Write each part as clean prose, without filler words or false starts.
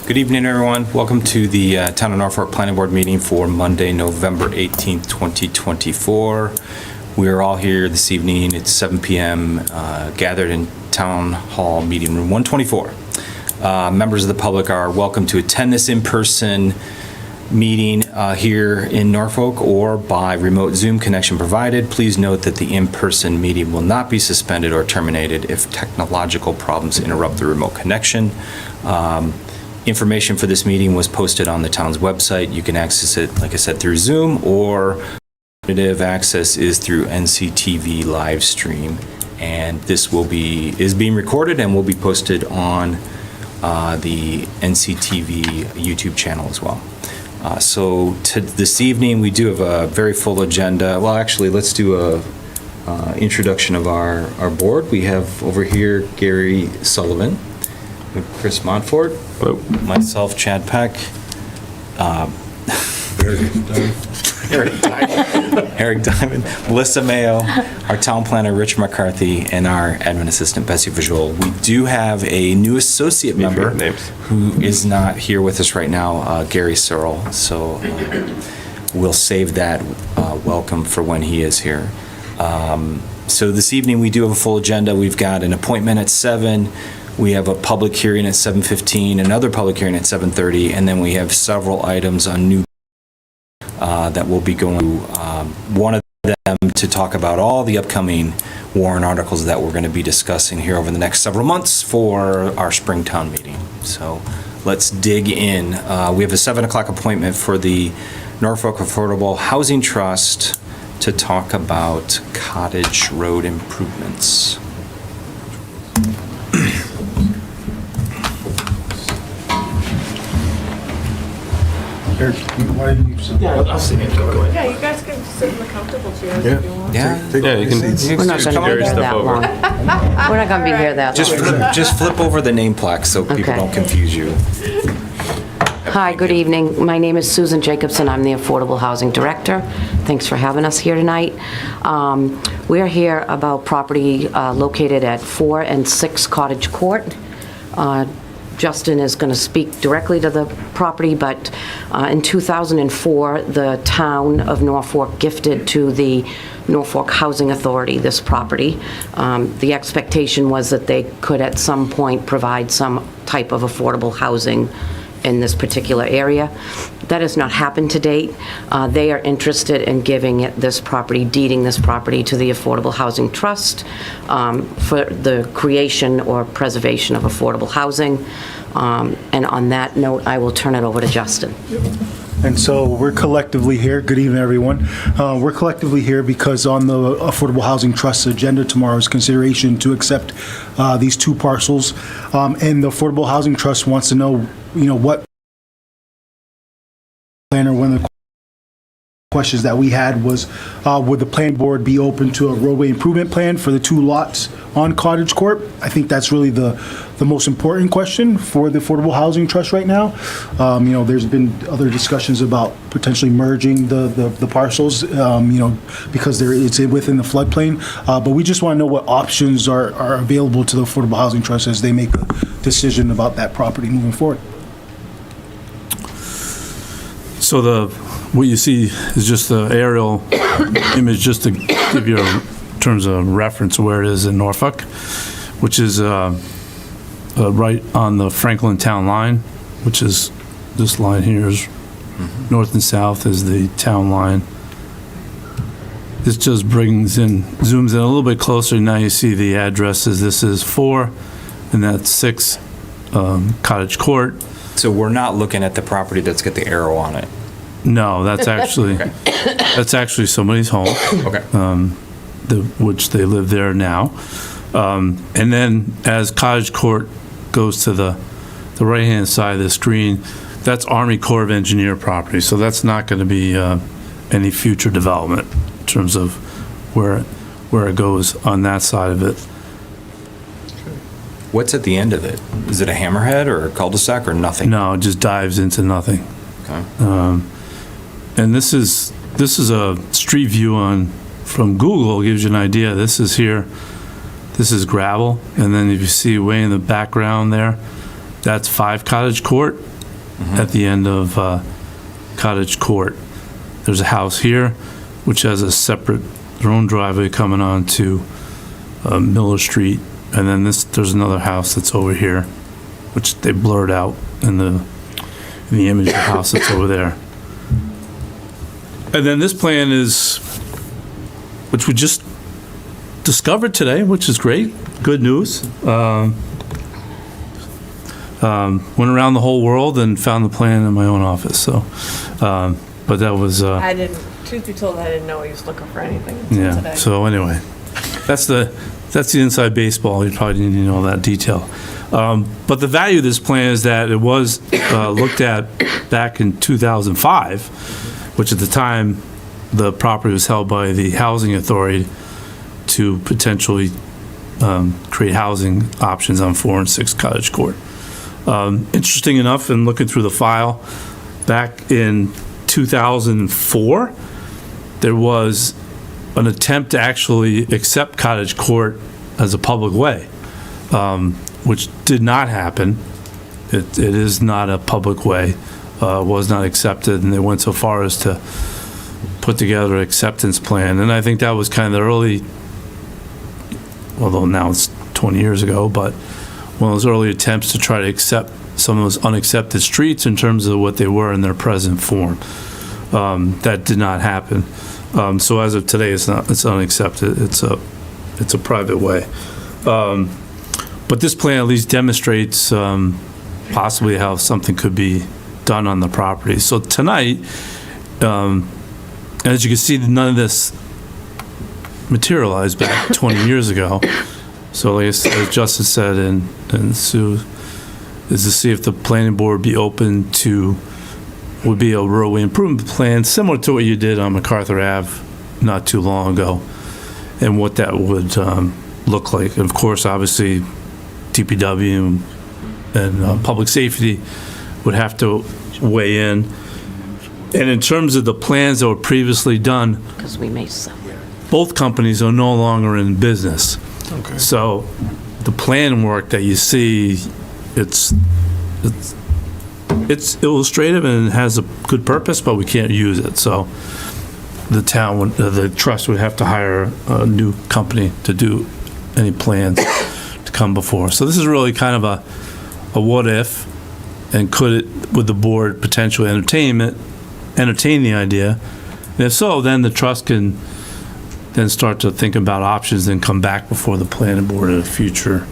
Good evening, everyone. Welcome to the Town of Norfolk Planning Board meeting for Monday, November 18th, 2024. We are all here this evening at 7 p.m. Gathered in Town Hall Meeting Room 124. Members of the public are welcome to attend this in-person meeting here in Norfolk or by remote Zoom connection provided. Please note that the in-person meeting will not be suspended or terminated if technological problems interrupt the remote connection. Information for this meeting was posted on the town's website. You can access it, like I said, through Zoom, or alternative access is through NCTV live stream. And this is being recorded and will be posted on the NCTV YouTube channel as well. So this evening, we do have a very full agenda. Well, actually, let's do a introduction of our board. We have over here Gary Sullivan, Chris Montfort, hello, myself, Chad Peck, Eric Diamond, Melissa Mayo, our town planner, Rich McCarthy, and our admin assistant, Bessie Visual. We do have a new associate member who is not here with us right now, Gary Searle. So we'll save that welcome for when he is here. So this evening we do have a full agenda. We've got an appointment at 7. We have a public hearing at 7:15, another public hearing at 7:30, and then we have several items on new that will be going to one of them to talk about all the upcoming warrant articles that we're going to be discussing here over the next several months for our Springtown meeting. So let's dig in. We have a 7 o'clock appointment for the Norfolk Affordable Housing Trust to talk about Cottage Road improvements. Eric, why don't you sit? Yeah, I'll sit in. Go ahead. Yeah, you guys can sit in the comfortable chairs if you want. Yeah, Yeah, you can. We're not going to be here that long. We're not going to be here that long. just flip over the name plaque so people Okay. don't confuse you. Hi, good evening. My name is Susan Jacobson. I'm the Affordable Housing Director. Thanks for having us here tonight. We're here about property located at 4 and 6 Cottage Court. Justin is going to speak directly to the property, but in 2004, the town of Norfolk gifted to the Norfolk Housing Authority this property. The expectation was that they could at some point provide some type of affordable housing in this particular area. That has not happened to date. They are interested in giving this property, deeding this property to the Affordable Housing Trust for the creation or preservation of affordable housing. And on that note, I will turn it over to Justin. And so we're collectively here. Good evening, everyone. We're collectively here because on the Affordable Housing Trust's agenda tomorrow is consideration to accept these 2 parcels. And the Affordable Housing Trust wants to know, what plan, or one of the questions that we had was, would the planning board be open to a roadway improvement plan for the 2 lots on Cottage Court? I think that's really the most important question for the Affordable Housing Trust right now. There's been other discussions about potentially merging the parcels, because it's within the floodplain. But we just want to know what options are available to the Affordable Housing Trust as they make a decision about that property moving forward. So what you see is just the aerial image, just to give you in terms of reference where it is in Norfolk, which is right on the Franklin town line, which is this line here is north and south is the town line. This just brings in, zooms in a little bit closer. Now you see the addresses. This is 4 and that's 6 Cottage Court. So we're not looking at the property that's got the arrow on it. No, that's actually that's actually somebody's home. Okay. Which they live there now. And then as Cottage Court goes to the right-hand side of the screen, that's Army Corps of Engineer property. So that's not going to be any future development in terms of where it goes on that side of it. What's at the end of it? Is it a hammerhead or a cul-de-sac or nothing? No, it just dives into nothing. Okay. And this is a street view from Google. It gives you an idea. This is here. This is gravel, and then if you see way in the background there, that's 5 Cottage Court, at the end of Cottage Court. There's a house here, which has a separate, their own driveway coming on to Miller Street. And then there's another house that's over here, which they blurred out in the image of the house that's over there. And then this plan is, which we just discovered today, which is great, good news. Went around the whole world and found the plan in my own office, so, but that was, I didn't, truth be told, I didn't know he was looking for anything until yeah, today. so anyway, that's the inside baseball, you probably need to know that detail. But the value of this plan is that it was looked at back in 2005, which at the time, the property was held by the Housing Authority to potentially create housing options on 4 and 6 Cottage Court. Interesting enough, in looking through the file, back in 2004, there was an attempt to actually accept Cottage Court as a public way, which did not happen. It is not a public way, was not accepted, and they went so far as to put together an acceptance plan. And I think that was kind of the early, although now it's 20 years ago, but one of those early attempts to try to accept some of those unaccepted streets in terms of what they were in their present form. That did not happen. So as of today, it's unaccepted. It's a private way. But this plan at least demonstrates possibly how something could be done on the property. So tonight, as you can see, none of this materialized back 20 years ago. So like as Justin said, and Sue, is to see if the planning board would be open to, would be a roadway improvement plan similar to what you did on MacArthur Ave not too long ago, and what that would look like. And of course, obviously, DPW and public safety would have to weigh in. And in terms of the plans that were previously done, Because we may sell. both companies are no longer in business. Okay. So the plan work that you see, it's illustrative and it has a good purpose, but we can't use it. So the town, the trust would have to hire a new company to do any plans to come before. So this is really kind of a what if, and would the board potentially entertain the idea? And if so, then the trust can then start to think about options and come back before the planning board in the future.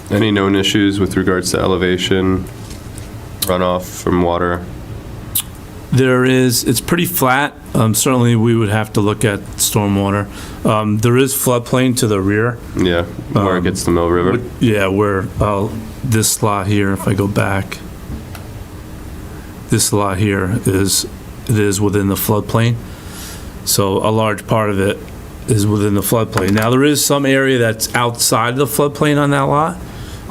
Any known issues with regards to elevation, runoff from water? It's pretty flat. Certainly, we would have to look at stormwater. There is floodplain to the rear. Yeah, where it gets to Mill River. Yeah, where this lot here, if I go back, this lot here is within the floodplain. So a large part of it is within the floodplain. Now, there is some area that's outside the floodplain on that lot,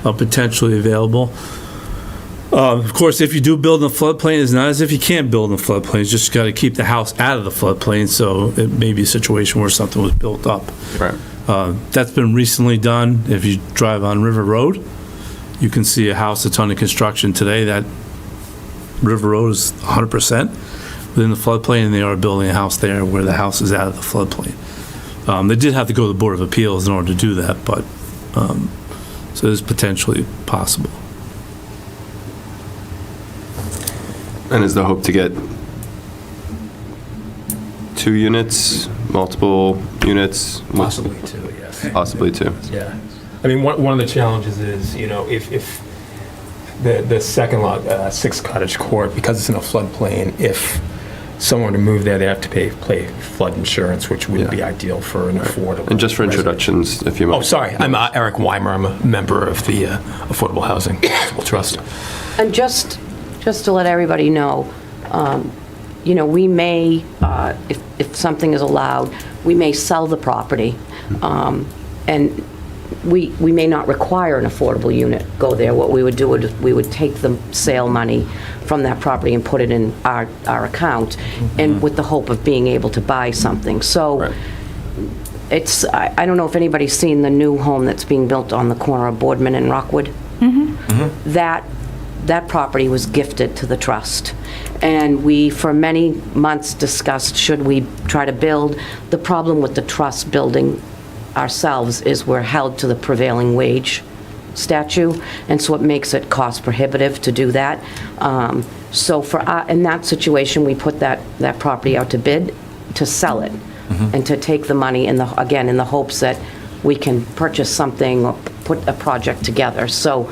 potentially available. Of course, if you do build in the floodplain, it's not as if you can't build in the floodplain. It's just got to keep the house out of the floodplain, so it may be a situation where something was built up. Right. That's been recently done. If you drive on River Road, you can see a house that's under construction today. That River Road is 100% within the floodplain, and they are building a house there where the house is out of the floodplain. They did have to go to the Board of Appeals in order to do that, but so it is potentially possible. And is the hope to get 2 units, multiple units? Possibly 2, yes. Possibly 2. Yeah. I mean, one of the challenges is, if the second lot, 6 Cottage Court, because it's in a floodplain, if someone to move there, they have to pay flood insurance, which wouldn't be ideal for an affordable. And just for resident. introductions, if you might. Oh, sorry. I'm Eric Weimer. I'm a member of the Affordable Housing Trust. And just to let everybody know, we may, if something is allowed, we may sell the property, and we may not require an affordable unit go there. What we would do is we would take the sale money from that property and put it in our account, and with the hope of being able to buy something. So Right. it's, I don't know if anybody's seen the new home that's being built on the corner of Boardman and Rockwood. that property was gifted to the trust. And we, for many months, discussed, should we try to build? The problem with the trust building ourselves is we're held to the prevailing wage statute, and so it makes it cost prohibitive to do that. So in that situation, we put that property out to bid to sell it and to take the money again, in the hopes that we can purchase something or put a project together. So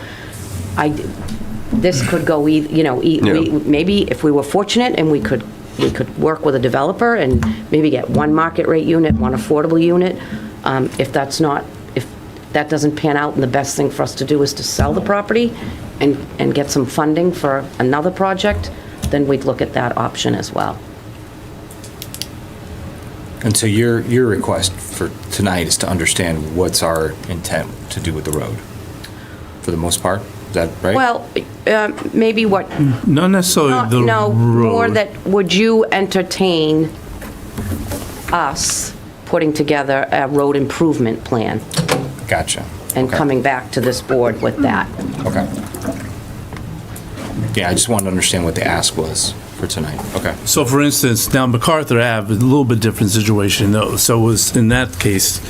this could go, maybe if we were fortunate and we could work with a developer and maybe get one market rate unit, one affordable unit. If that doesn't pan out, and the best thing for us to do is to sell the property and get some funding for another project, then we'd look at that option as well. And so your request for tonight is to understand what's our intent to do with the road, for the most part? Is that right? Well, maybe what, Not necessarily the no, road. more that, would you entertain us putting together a road improvement plan Gotcha. and Okay. coming back to this board with that? Okay. Yeah, I just wanted to understand what the ask was for tonight. Okay. So for instance, now MacArthur Ave is a little bit different situation though. So was, in that case,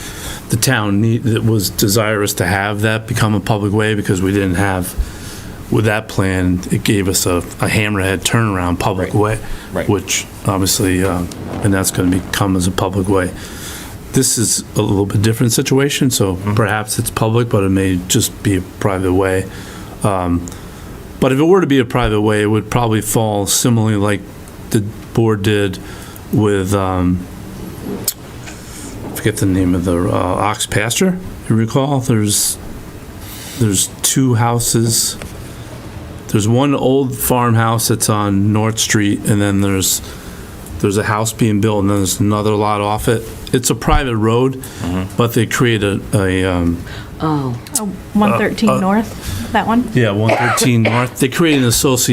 the town was desirous to have that become a public way because we didn't have, with that plan, it gave us a hammerhead turnaround public Right. way. Right. Which obviously, and that's going to become as a public way. This is a little bit different situation, so perhaps it's public, but it may just be a private way. But if it were to be a private way, it would probably fall similarly like the board did with, I forget the name of the ox pasture, you recall? There's two houses. There's one old farmhouse that's on North Street, and then there's a house being built, and then there's another lot off it. It's a private road, but they create a 113 North, that one? yeah, 113 North. They create a trust,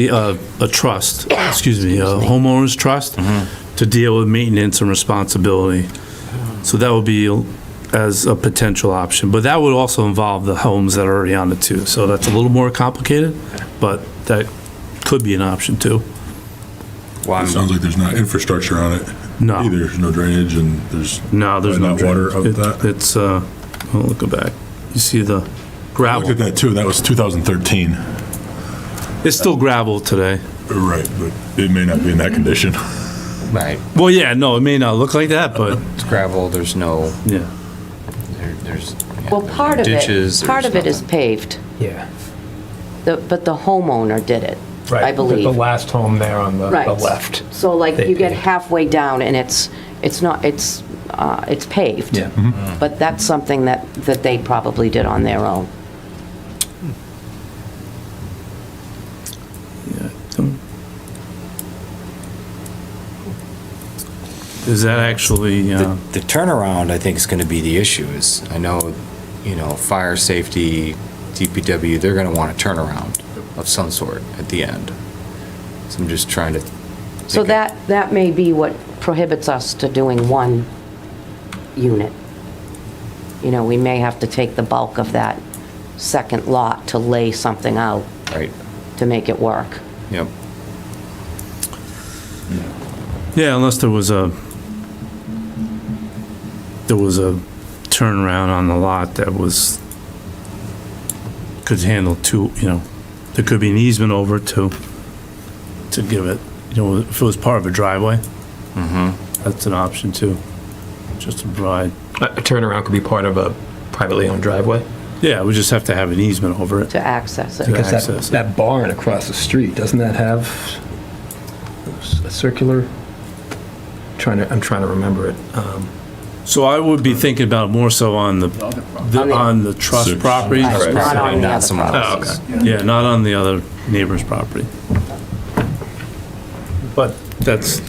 a homeowners trust to deal with maintenance and responsibility. So that would be as a potential option, but that would also involve the homes that are already on it too. So that's a little more complicated, but that could be an option too. Well, It sounds like there's not infrastructure on it. No. Either. There's no drainage and there's No, there's no not water out that. It's I'll look back. You see the I gravel. looked at that too. That was 2013. It's still gravel today. Right, but it may not be in that condition. right. Well, yeah, no, it may not look like that, but It's gravel, there's no, yeah. there's. yeah, Well, there's part no of ditches, it, part there's of it is nothing. paved, Yeah. but the homeowner did it, Right. I believe. The last home there on the Right. left. So like They you get paved. halfway down and it's paved. Yeah. But that's something that they probably did on their own. Yeah. Is that actually, The turnaround, I think, is going to be the issue, is, I know, fire safety, DPW, they're going to want a turnaround of some sort at the end. So I'm just trying to. So think that may be what prohibits us to doing one unit. We may have to take the bulk of that second lot to lay something out Right, to make it work. yep. yeah, unless there was a turnaround on the lot that could handle two, there could be an easement over to give it, if it was part of a driveway. That's an option too, just to provide. A turnaround could be part of a privately owned driveway. Yeah, we just have to have an easement over it. To access it. Because access it. that barn across the street, doesn't that have a circular? I'm trying to remember it. So I would be thinking about more so on the trust Six. property. Right, not on the Not other someone properties. else's. Yeah, not on the other neighbor's property. But that's,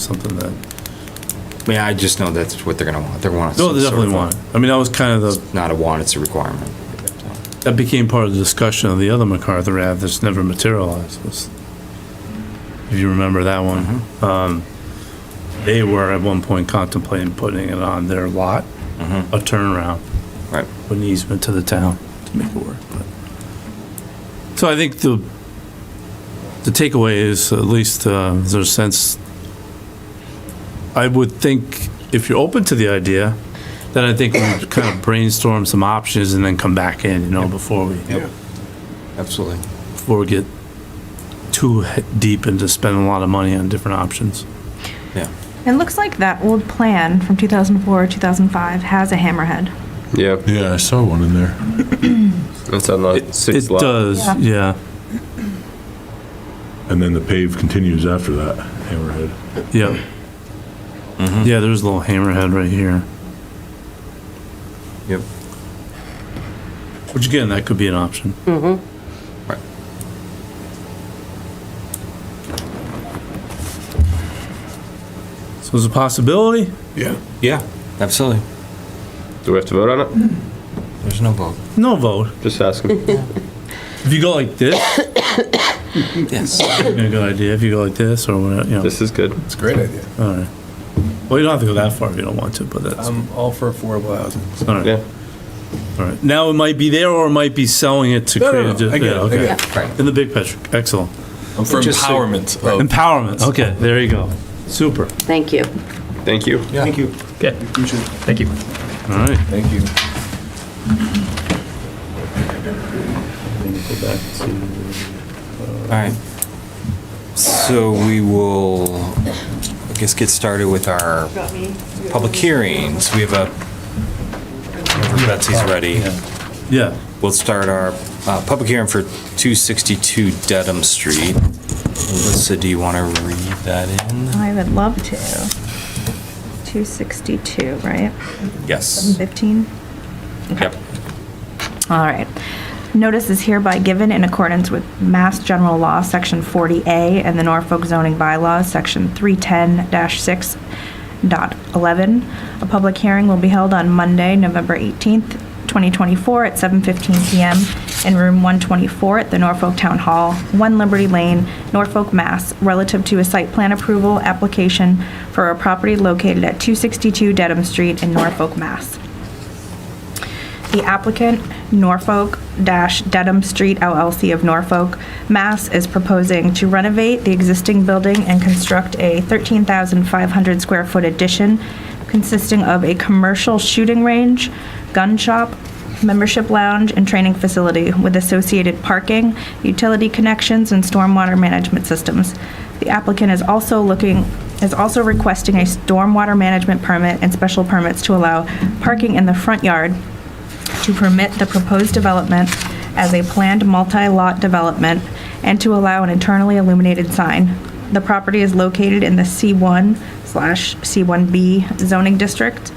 something that, I mean, I just know that's what they're going to want. They're wanting no, some they sort definitely of a- want it. I mean, that was kind of Not a want, it's a requirement. that became part of the discussion of the other MacArthur Ave that's never materialized. If you remember that one. They were at one point contemplating putting it on their lot, a turnaround, Right. with an easement to the town to make it work. But- So I think the takeaway is, at least, there's a sense, I would think, if you're open to the idea, then I think we would kind of brainstorm some options and then come back in, you know, before we Absolutely. get too deep into spending a lot of money on different options. Yeah. It looks like that old plan from 2004, 2005 has a hammerhead. Yeah, Yeah, I saw one in there. that's on the It sixth lot. does, yeah. And then the pave continues after that, Hammerhead. Yeah. Yeah, there's a little hammerhead right here. Yep. Which again, that could be an option. Right. So there's a possibility? Yeah. Yeah, absolutely. Do we have to vote on it? There's no vote. No vote. Just asking. If you go like this, Yes. a good idea. If you go like this or whatever, you know. This is good. It's a great idea. All right. Well, you don't have to go that far if you don't want to, but that's, I'm all for affordable housing. all right. Yeah. All right. Now it might be there or it might be selling it to No, create no, a. no, I get it, I Okay. get it. Right. In the big picture. Excellent. I'm for Just so- empowerment of. Empowerment. Okay, there you go. Super. Thank you. Thank you. Thank you. Okay, thank you. All right. Thank you. Go back to. All right. So we will, I guess, get started with our public hearings. We have whenever Betsy's ready. Yeah. We'll start our public hearing for 262 Dedham Street. Alyssa, do you want to read that in? I would love to. 262, right? Yes. 15? Yep. All right. Notice is hereby given in accordance with Mass General Law, Section 40A, and the Norfolk zoning bylaws, Section 310-6.11. A public hearing will be held on Monday, November 18th, 2024, at 7:15 PM in Room 124 at the Norfolk Town Hall, 1 Liberty Lane, Norfolk, Mass., relative to a site plan approval application for a property located at 262 Dedham Street in Norfolk, Mass. The applicant, Norfolk-Dedham Street LLC of Norfolk, Mass., is proposing to renovate the existing building and construct a 13,500 square foot addition consisting of a commercial shooting range, gun shop, membership lounge, and training facility with associated parking, utility connections, and stormwater management systems. The applicant is also requesting a stormwater management permit and special permits to allow parking in the front yard to permit the proposed development as a planned multi-lot development and to allow an internally illuminated sign. The property is located in the C1/C1B zoning district.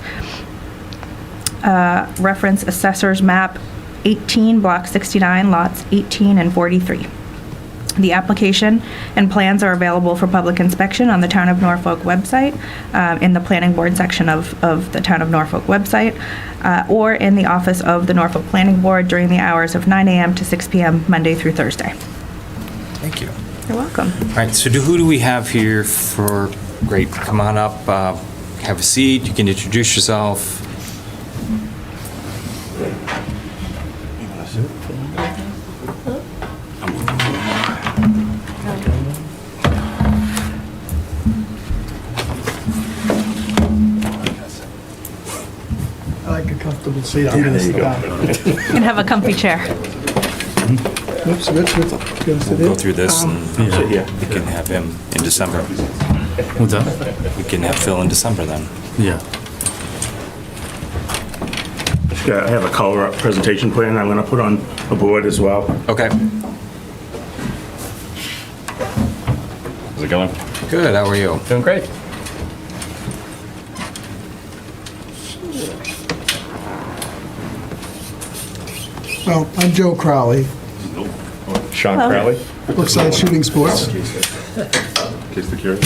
Reference Assessor's Map 18, Block 69, lots 18 and 43. The application and plans are available for public inspection on the Town of Norfolk website, in the Planning Board section of the Town of Norfolk website, or in the office of the Norfolk Planning Board during the hours of 9 a.m. to 6 p.m. Monday through Thursday. Thank you. You're welcome. All right, so who do we have here for, great, come on up, have a seat, you can introduce yourself. I like a comfortable seat. I'm gonna sit down. You can have a comfy chair. Oops, Rich, you gonna sit Go in? through this and we can have him in December. What's that? We can have Phil in December then. Yeah. I have a color presentation plan I'm going to put on a board as well. Okay. How's it going? Good, how are you? Doing great. Well, I'm Joe Crowley, Sean Hello. Crowley, Brookside Shooting Sports. in case the curious.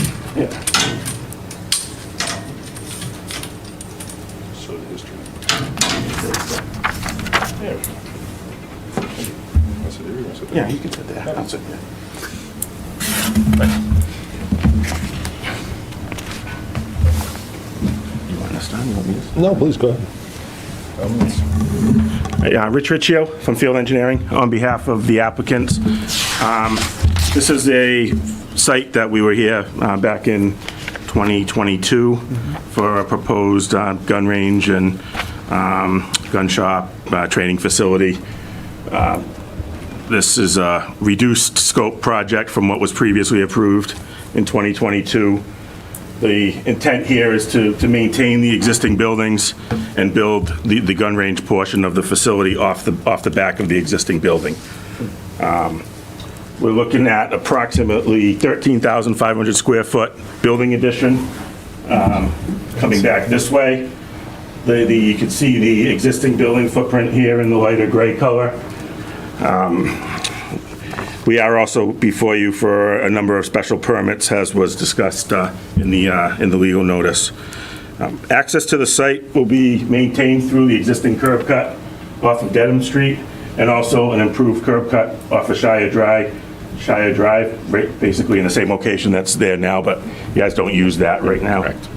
So the history. Yeah, you can sit there. I'll sit here. You want this done? You want me to? No, please go ahead. Yeah, Rich Riccio from Field Engineering on behalf of the applicants. This is a site that we were here back in 2022 for a proposed gun range and gun shop training facility. This is a reduced scope project from what was previously approved in 2022. The intent here is to maintain the existing buildings and build the gun range portion of the facility off the back of the existing building. We're looking at approximately 13,500 square foot building addition. Coming back this way, you can see the existing building footprint here in the lighter gray color. We are also before you for a number of special permits, as was discussed in the legal notice. Access to the site will be maintained through the existing curb cut off of Dedham Street, and also an improved curb cut off of Shire Drive, right, basically in the same location that's there now, but you guys don't use that right now. Correct.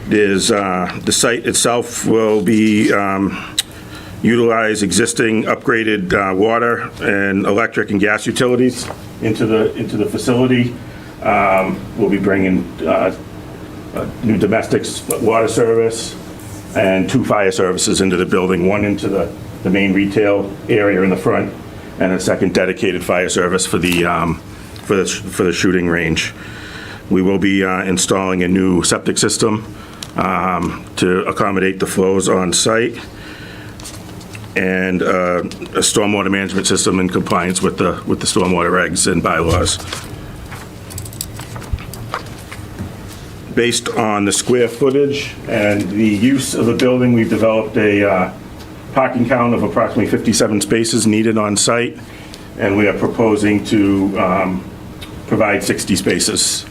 The site itself will be utilize existing upgraded water and electric and gas utilities into the facility. We'll be bringing new domestic water service and 2 fire services into the building, one into the main retail area in the front, and a second dedicated fire service for the shooting range. We will be installing a new septic system to accommodate the flows on site, and a stormwater management system in compliance with the stormwater regs and bylaws. Based on the square footage and the use of the building, we've developed a parking count of approximately 57 spaces needed on site, and we are proposing to provide 60 spaces.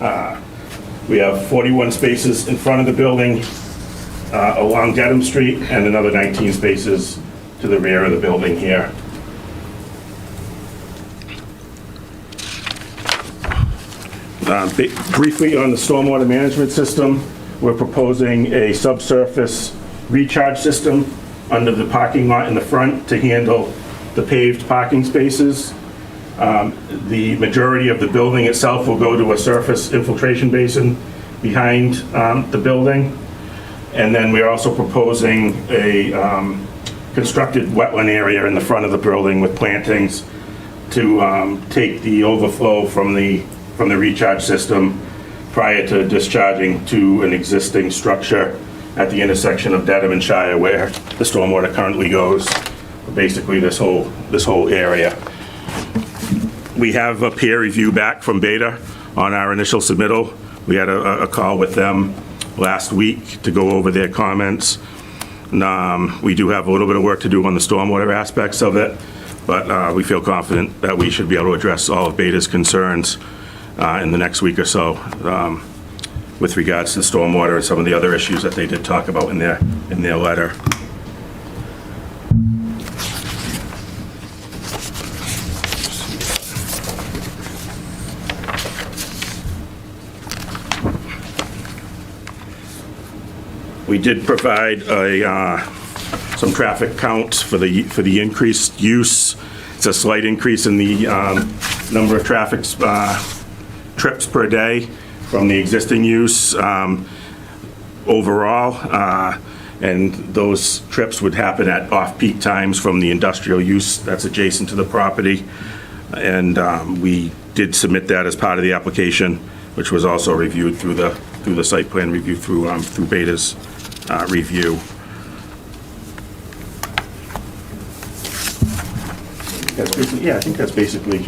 We have 41 spaces in front of the building along Dedham Street, and another 19 spaces to the rear of the building here. Briefly on the stormwater management system, we're proposing a subsurface recharge system under the parking lot in the front to handle the paved parking spaces. The majority of the building itself will go to a surface infiltration basin behind the building. And then we're also proposing a constructed wetland area in the front of the building with plantings to take the overflow from the recharge system prior to discharging to an existing structure at the intersection of Dedham and Shire where the stormwater currently goes, basically this whole area. We have a peer review back from Beta on our initial submittal. We had a call with them last week to go over their comments. We do have a little bit of work to do on the stormwater aspects of it, but we feel confident that we should be able to address all of Beta's concerns in the next week or so with regards to stormwater and some of the other issues that they did talk about in their letter. We did provide some traffic counts for the increased use. It's a slight increase in the number of traffic trips per day from the existing use overall, and those trips would happen at off-peak times from the industrial use that's adjacent to the property. And we did submit that as part of the application, which was also reviewed through the site plan review through Beta's review. I think that's basically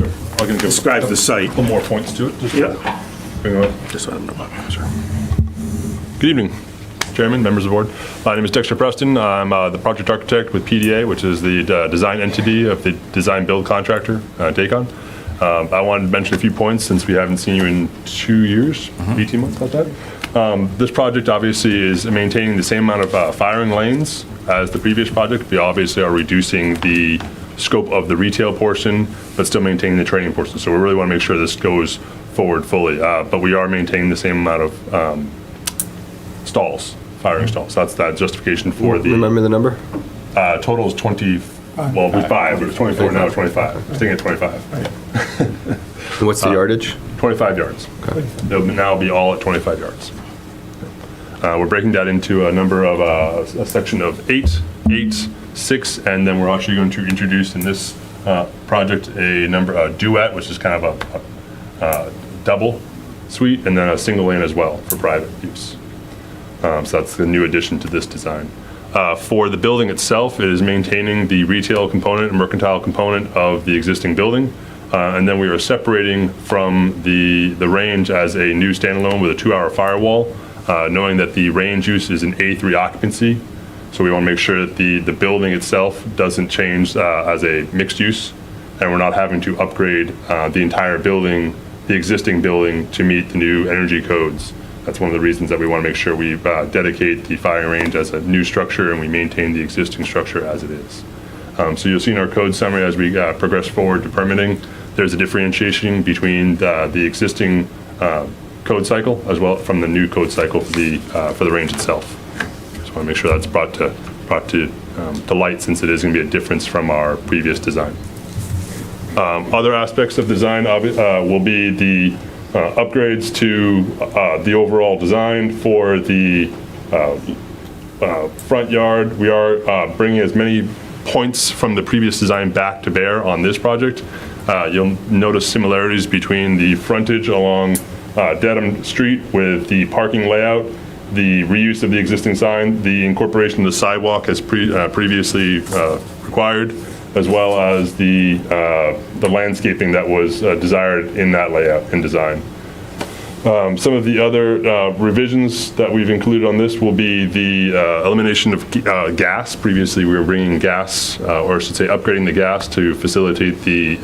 describes the site. A couple more points to it. Yeah. Just let them know. Good evening, Chairman, members of the board. My name is Dexter Preston. I'm the project architect with PDA, which is the design entity of the design build contractor, Dacon. I wanted to mention a few points since we haven't seen you in 2 years, 18 months, like that. This project obviously is maintaining the same amount of firing lanes as the previous project. We obviously are reducing the scope of the retail portion, but still maintaining the training portion. So we really want to make sure this goes forward fully, but we are maintaining the same amount of stalls, firing stalls. That's that justification for the... Remember the number? Total is Well, it was 5, but it was 24, now it's 25. I'm staying at 25. And what's the yardage? 25 yards. They'll now be all at 25 yards. We're breaking that into a number of, a section of 8, 6, and then we're actually going to introduce in this project a duet, which is kind of a double suite, and then a single lane as well for private use. So that's the new addition to this design. For the building itself, it is maintaining the retail component and mercantile component of the existing building. And then we are separating from the range as a new standalone with a 2-hour firewall, knowing that the range use is an A3 occupancy. So we want to make sure that the building itself doesn't change as a mixed use, and we're not having to upgrade the entire building, the existing building, to meet the new energy codes. That's one of the reasons that we want to make sure we dedicate the firing range as a new structure and we maintain the existing structure as it is. So you'll see in our code summary as we progress forward to permitting, there's a differentiation between the existing code cycle as well from the new code cycle for the range itself. Just want to make sure that's brought to light, since it is going to be a difference from our previous design. Other aspects of design will be the upgrades to the overall design for the front yard. We are bringing as many points from the previous design back to bear on this project. You'll notice similarities between the frontage along Dedham Street with the parking layout, the reuse of the existing sign, the incorporation of the sidewalk as previously required, as well as the landscaping that was desired in that layout and design. Some of the other revisions that we've included on this will be the elimination of gas. Previously, we were bringing gas, or I should say upgrading the gas to facilitate the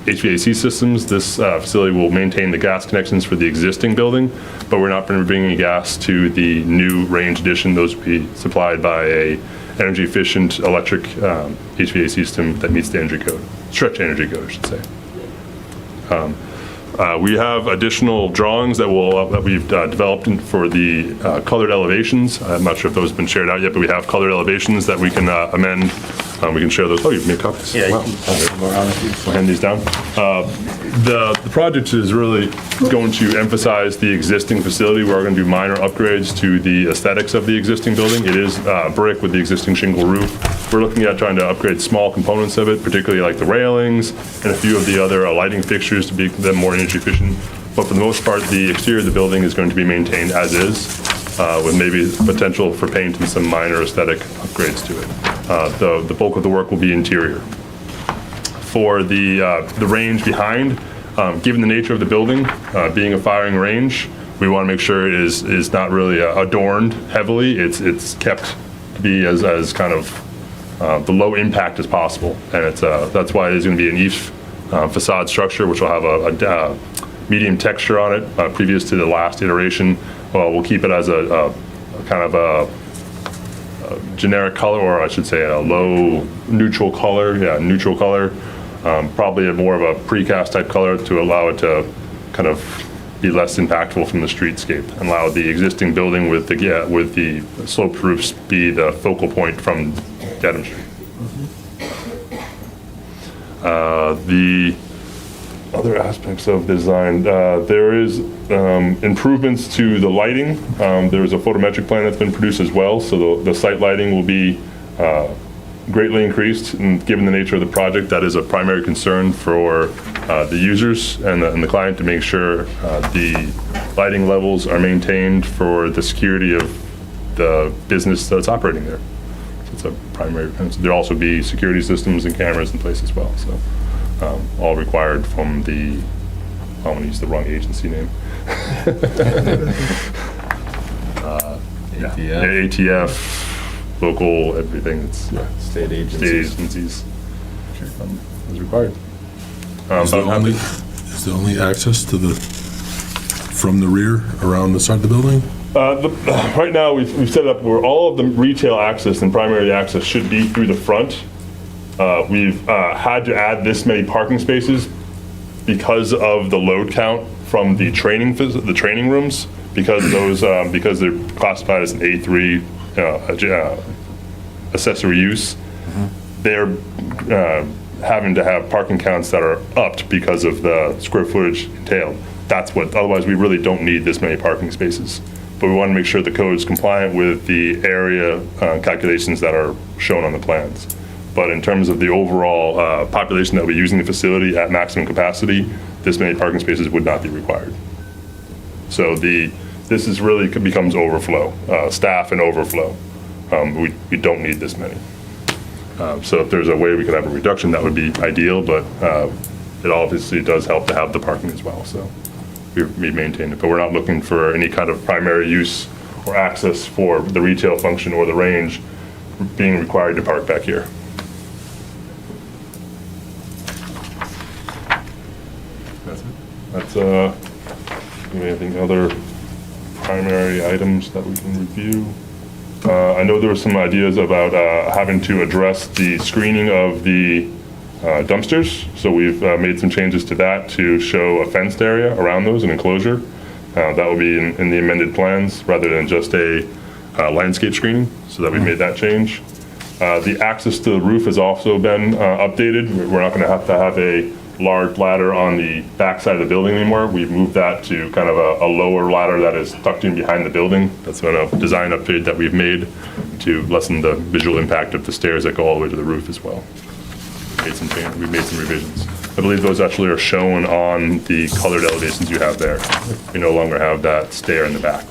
HVAC systems. This facility will maintain the gas connections for the existing building, but we're not going to be bringing gas to the new range addition. Those will be supplied by a energy efficient electric HVAC system that meets the energy code, stretch energy code, I should say. We have additional drawings that we've developed for the colored elevations. I'm not sure if those have been shared out yet, but we have colored elevations that we can amend. We can share those. Oh, you've made copies. Yeah, wow. We'll hand these down. The project is really going to emphasize the existing facility. We're going to do minor upgrades to the aesthetics of the existing building. It is brick with the existing shingle roof. We're looking at trying to upgrade small components of it, particularly like the railings and a few of the other lighting fixtures to make them more energy efficient. But for the most part, the exterior of the building is going to be maintained as is, with maybe potential for paint and some minor aesthetic upgrades to it. The bulk of the work will be interior. For the range behind, given the nature of the building, being a firing range, we want to make sure it is not really adorned heavily. It's kept to be as kind of the low impact as possible, and that's why it is going to be an eave facade structure, which will have a medium texture on it. Previous to the last iteration, we'll keep it as a kind of a generic color, or I should say a low neutral color. Yeah, neutral color. Probably more of a precast type color to allow it to kind of be less impactful from the streetscape and allow the existing building with the sloped roofs be the focal point from Dedham Street. The other aspects of design, there is improvements to the lighting. There's a photometric plan that's been produced as well, so the site lighting will be greatly increased, and given the nature of the project, that is a primary concern for the users and the client, to make sure the lighting levels are maintained for the security of the business that's operating there. So it's a primary. There'll also be security systems and cameras in place as well. So all required from the. I want to use the wrong agency name. ATF. Local, everything that's state agencies. Is required. Is there only access to from the rear around the side of the building? Right now, we've set it up where all of the retail access and primary access should be through the front. We've had to add this many parking spaces because of the load count from the training rooms, because those because they're classified as an A3 accessory use. they're having to have parking counts that are upped because of the square footage entailed. That's what, otherwise we really don't need this many parking spaces. But we want to make sure the code is compliant with the area calculations that are shown on the plans. But in terms of the overall population that will be using the facility at maximum capacity, this many parking spaces would not be required. So this is really becomes overflow, staff and overflow. We don't need this many. So if there's a way we could have a reduction, that would be ideal, but it obviously does help to have the parking as well, so we maintain it. But we're not looking for any kind of primary use or access for the retail function or the range being required to park back here. That's it. That's, anything other primary items that we can review? I know there were some ideas about having to address the screening of the dumpsters. So we've made some changes to that to show a fenced area around those, an enclosure. That will be in the amended plans rather than just a landscape screening, so that we made that change. The access to the roof has also been updated. We're not going to have a large ladder on the back side of the building anymore. We've moved that to kind of a lower ladder that is tucked in behind the building. That's been a design update that we've made to lessen the visual impact of the stairs that go all the way to the roof as well. We've made some revisions. I believe those actually are shown on the colored elevations you have there. We no longer have that stair in the back.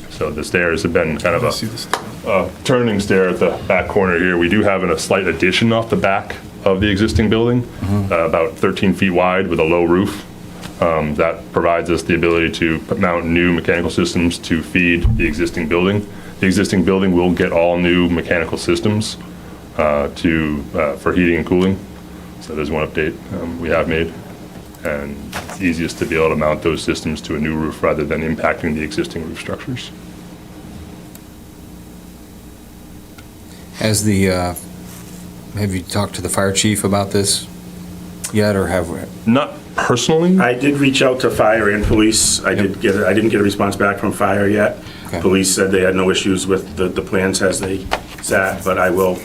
So the stairs have been kind of a turning stair at the back corner here. We do have a slight addition off the back of the existing building, about 13 feet wide with a low roof. That provides us the ability to mount new mechanical systems to feed the existing building. The existing building will get all new mechanical systems for heating and cooling. So there's one update we have made. And it's easiest to be able to mount those systems to a new roof rather than impacting the existing roof structures. Have you talked to the fire chief about this yet, or have we? Not personally. I did reach out to fire and police. I didn't get a response back from fire yet. Okay. Police said they had no issues with the plans as they sat, but I will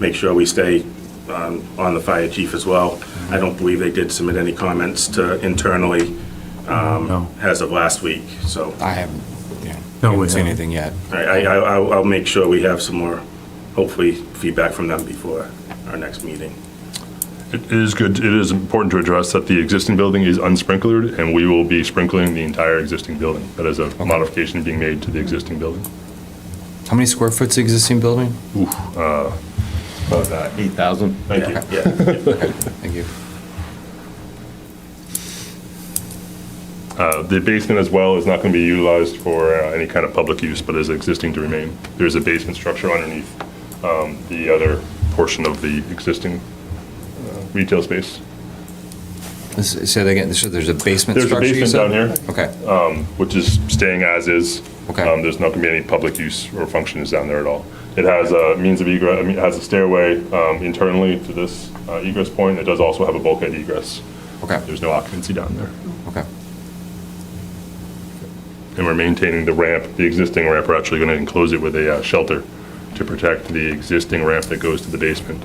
make sure we stay on the fire chief as well. I don't believe they did submit any comments to internally as of last week, so. I haven't, yeah, No, we haven't seen haven't. anything yet. I'll make sure we have some more, hopefully, feedback from them before our next meeting. It is good. It is important to address that the existing building is unsprinklered, and we will be sprinkling the entire existing building. That is a modification being made to the existing building. How many square foot's the existing building? About 8,000. Thank you. Yeah. Thank you. The basement as well is not going to be utilized for any kind of public use, but is existing to remain. There's a basement structure underneath the other portion of the existing retail space. Say that again, so there's a basement There's a structure you basement said? down here. Okay, Which is staying as is. Okay. There's not going to be any public use or functions down there at all. It has a means of egress, it has a stairway internally to this egress point. It does also have a bulkhead egress. okay, There's no occupancy down there. okay. And we're maintaining the ramp, the existing ramp. We're actually going to enclose it with a shelter to protect the existing ramp that goes to the basement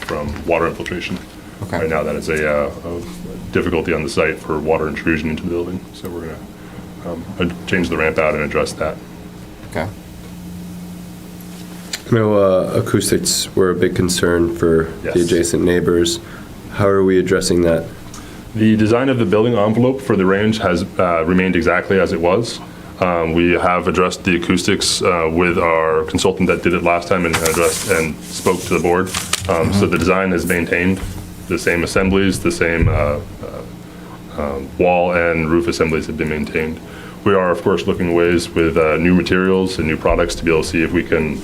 from water infiltration. Okay. Right now, that is a difficulty on the site for water intrusion into the building. So we're going to change the ramp out and address that. Okay. I know acoustics were a big concern for Yes. the adjacent neighbors. How are we addressing that? The design of the building envelope for the range has remained exactly as it was. We have addressed the acoustics with our consultant that did it last time and addressed and spoke to the board. So the design has maintained the same assemblies, the same wall and roof assemblies have been maintained. We are, of course, looking ways with new materials and new products to be able to see if we can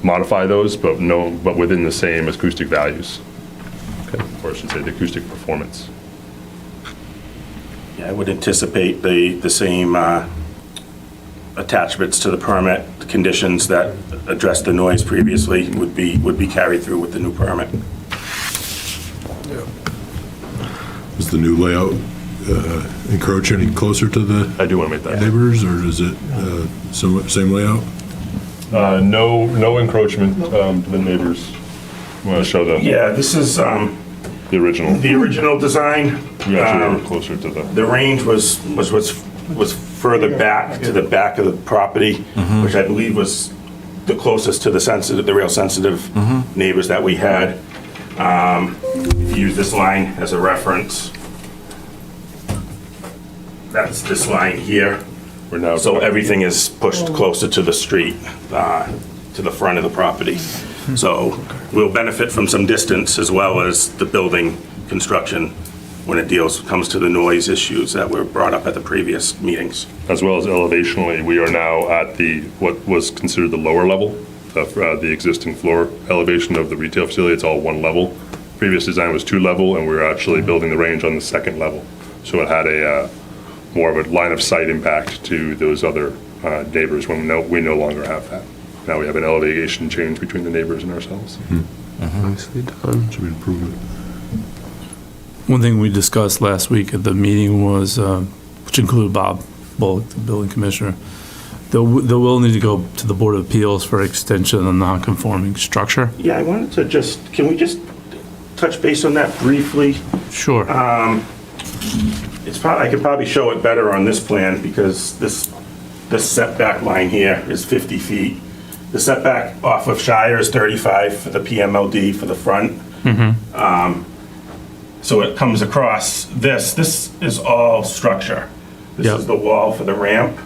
modify those, but within the same acoustic values. Okay. Or I should say the acoustic performance. Yeah, I would anticipate the same attachments to the permit, the conditions that addressed the noise previously would be carried through with the new permit. Does the new layout encroach any closer to the I do want to make that. neighbors, or is it same layout? No encroachment to the neighbors. Want to show the Yeah, this is original? the original design. We actually were closer to the. The range was further back to the back of the property, which I believe was the closest to the real sensitive neighbors that we had. If you use this line as a reference, that's this line here. We're now. So everything is pushed closer to the street, to the front of the property. So we'll benefit from some distance as well as the building construction when it comes to the noise issues that were brought up at the previous meetings. As well as elevationally, we are now at what was considered the lower level, the existing floor elevation of the retail facility. It's all one level. Previous design was 2 level, and we were actually building the range on the 2nd level. So it had a more of a line of sight impact to those other neighbors when we no longer have that. Now we have an elevation change between the neighbors and ourselves. Nicely done. Should we improve it? One thing we discussed last week at the meeting was, which included Bob Bullock, the building commissioner, they will need to go to the Board of Appeals for extension of the non-conforming structure. Yeah, I wanted to can we just touch base on that briefly? Sure. I could probably show it better on this plan because this setback line here is 50 feet. The setback off of Shire is 35 for the PMLD for the front. So it comes across this is all structure. This Yep. is the wall for the ramp.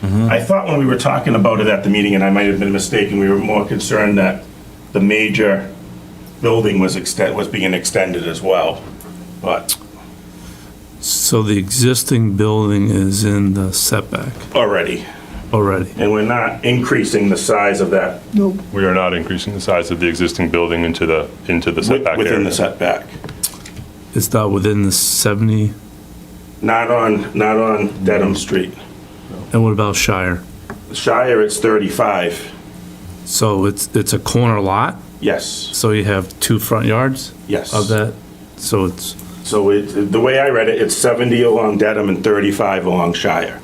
I thought when we were talking about it at the meeting, and I might have been mistaken, we were more concerned that the major building was being extended as well, but So the existing building is in the setback already. And we're not increasing the size of that We are not increasing the size of the existing building into the setback within area. the setback. It's not within the 70, Not on Dedham Street. and what about Shire? Shire, it's 35. So it's a corner lot, Yes, so you have 2 front yards yes. of that, so it's, So the way I read it, it's 70 along Dedham and 35 along Shire.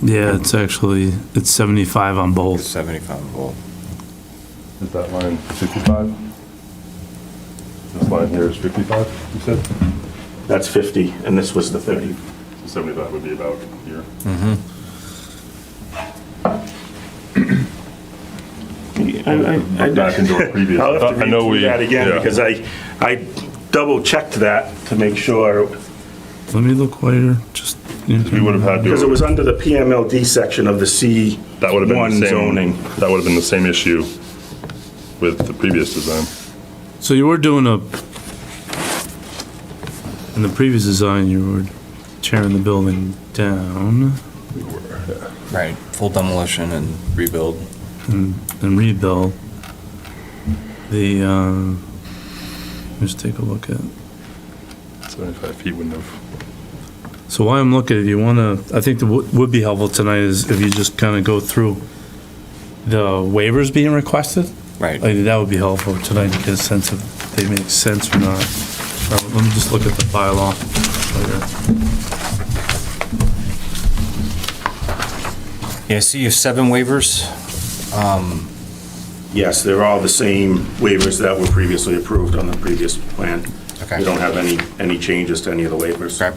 yeah, it's 75 on both. 75 volt. Is that line 65? This line here is 55, you said? That's 50, and this was the 30. So 75 would be about here. Back into our previous. I'll have to I read know through we- that again yeah. because I double checked that to make sure, Let me look while you're just. We would have had because it to, was under the PMLD section of the C1 that would have been the same, zoning. that would have been the same issue with the previous design. So you were doing in the previous design, you were tearing the building down Right, full demolition and rebuild. and rebuild. Let's take a look at. 75 feet wouldn't have. So while I'm looking, if you want to, I think what would be helpful tonight is if you just kind of go through the waivers being requested. Right. Like, that would be helpful tonight to get a sense of if they make sense or not. Let me just look at the bylaw later. Yeah, so you have 7 waivers. Yes, they're all the same waivers that were previously approved on the previous plan. Okay. We don't have any changes to any of the waivers. Okay.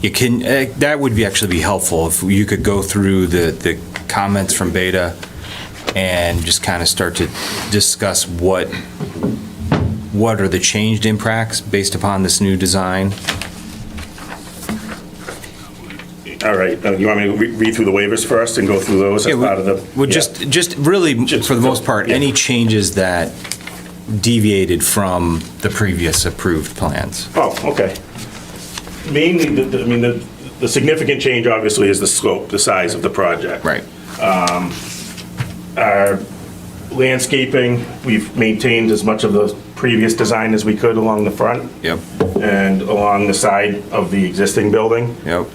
You can, that would actually be helpful if you could go through the comments from Beta and just kind of start to discuss what are the changed impacts based upon this new design. All right, you want me to read through the waivers first and go through those as part of the? Well, Yeah. just really, for the most part, Yeah. any changes that deviated from the previous approved plans. Oh, okay. Mainly, the significant change obviously is the scope, the size of the project. Right. Our landscaping, we've maintained as much of the previous design as we could along the front Yep, and along the side of the existing building. yep.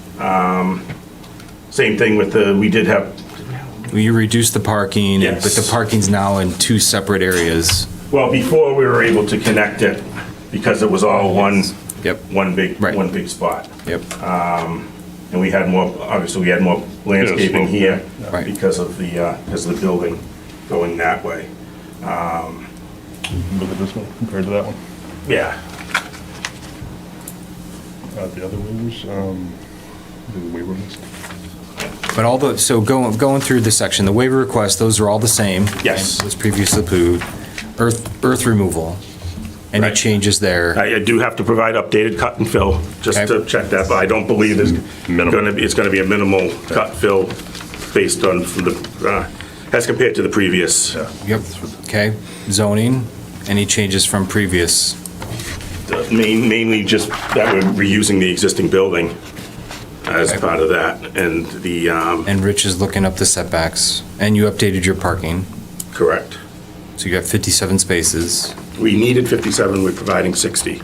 Same thing with we did have, You reduced the parking, Yes. but the parking's now in 2 separate areas. well, before we were able to connect it because it was all one Yep, big, Right. one big spot. yep. And we had more, obviously, we had more landscaping here Right. because of the building going that way. Look at this one compared to that one. Yeah, The other waivers, the waiver list. But so going through the section, the waiver requests, those are all the same. Yes. As previously approved. Earth removal. Any Right. changes there? I do have to provide updated cut and fill, just Okay. to check that, but I don't believe there's Minimal. it's gonna be a minimal cut and fill based on, as compared to the previous. Yep. Okay. Zoning, any changes from previous? Mainly just that we're reusing the existing building as part of that, and the, And Rich is looking up the setbacks, and you updated your parking, correct. so you got 57 spaces. We needed 57, we're providing 60.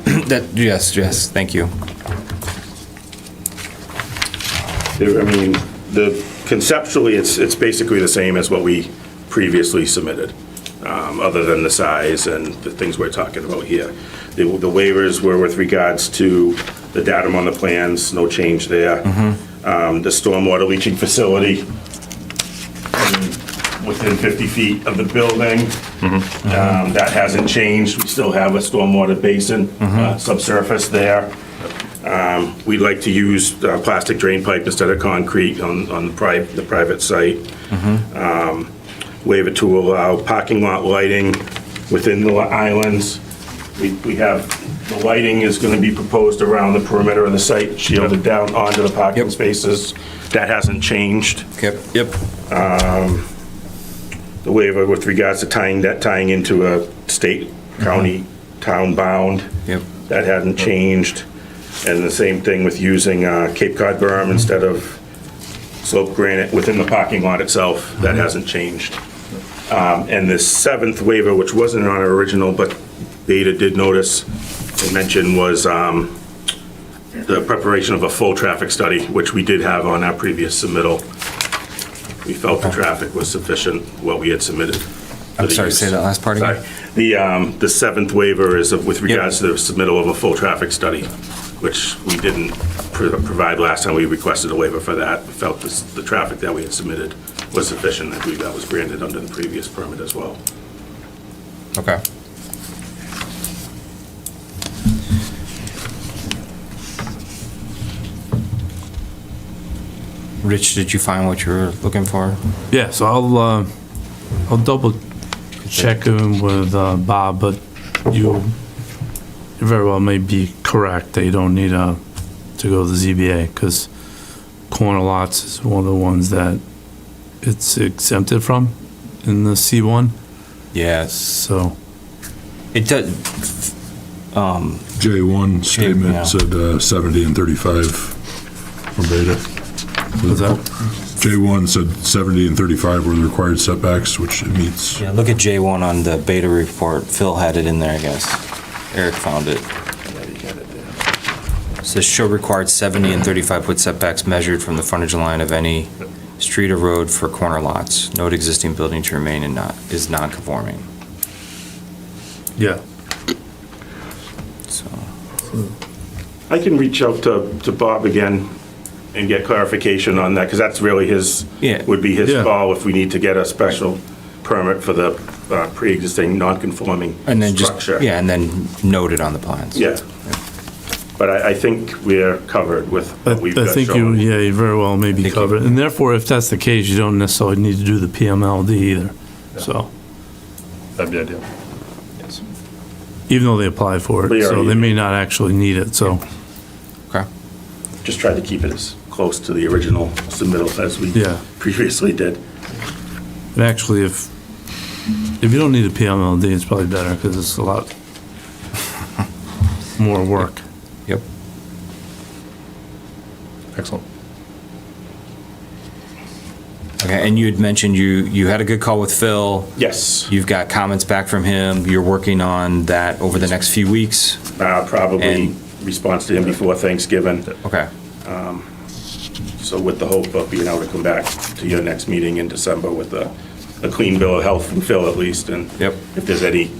Yes, thank you. I mean, conceptually, it's basically the same as what we previously submitted, other than the size and the things we're talking about here. The waivers were with regards to the datum on the plans, no change there. The stormwater leaching facility, within 50 feet of the building. That hasn't changed. We still have a stormwater basin, subsurface there. We'd like to use plastic drain pipe instead of concrete on the private site. Waiver to allow parking lot lighting within the islands. We have, the lighting is going to be proposed around the perimeter of the site, shielded down onto the parking Yep. spaces. That hasn't changed. Yep. The waiver with regards to tying into a state, county, town bound. Yep. That hadn't changed. And the same thing with using Cape Cod berm instead of slope granite within the parking lot itself. That hasn't changed. And the seventh waiver, which wasn't on our original, but Beta did notice and mention, was the preparation of a full traffic study, which we did have on our previous submittal. We felt the traffic was sufficient, what we had submitted. for I'm the sorry, use. say that last part again? Sorry. The seventh waiver is with regards to the submittal of a full traffic study, which we didn't provide last time we requested a waiver for that. We felt the traffic that we had submitted was sufficient. I believe that was granted under the previous permit as well. Okay. Rich, did you find what you were looking for? Yeah, so I'll double check in with Bob, but you very well may be correct that you don't need to go to the ZBA, because corner lots is one of the ones that it's exempted from in the C1, Yes. so. It does, J1 yeah. statement said 70 and 35 from Beta. Was that? J1 said 70 and 35 were the required setbacks, which it meets. yeah, look at J1 on the beta report. Phil had it in there, I guess. Eric found it. Says show required 70 and 35-foot setbacks measured from the frontage line of any street or road for corner lots. Note existing building to remain and is non-conforming. Yeah. So, I can reach out to Bob again and get clarification on that, because that's really Yeah. would be his Yeah. call if we need to get a special permit for the pre-existing non-conforming and then just, structure. yeah, and then note it on the plans. Yeah. But I think we're covered with what we've I got think shown. you very well may be Thank you. covered, and therefore, if that's the case, you don't necessarily need to do the PMLD either, so, That'd be ideal. even though they applied for They it, so already- they may not actually need it, so, Okay. Just tried to keep it as close to the original submittal as we Yeah. previously did. and actually, if you don't need a PMLD, it's probably better, because it's a lot more work. Yep. Excellent. Okay, and you had mentioned you had a good call with Phil. Yes, You've got comments back from him. You're working on that over the next few weeks. probably And- response to him before Thanksgiving. Okay. So with the hope of being able to come back to your next meeting in December with a clean bill of health from Phil at least, and Yep. if there's any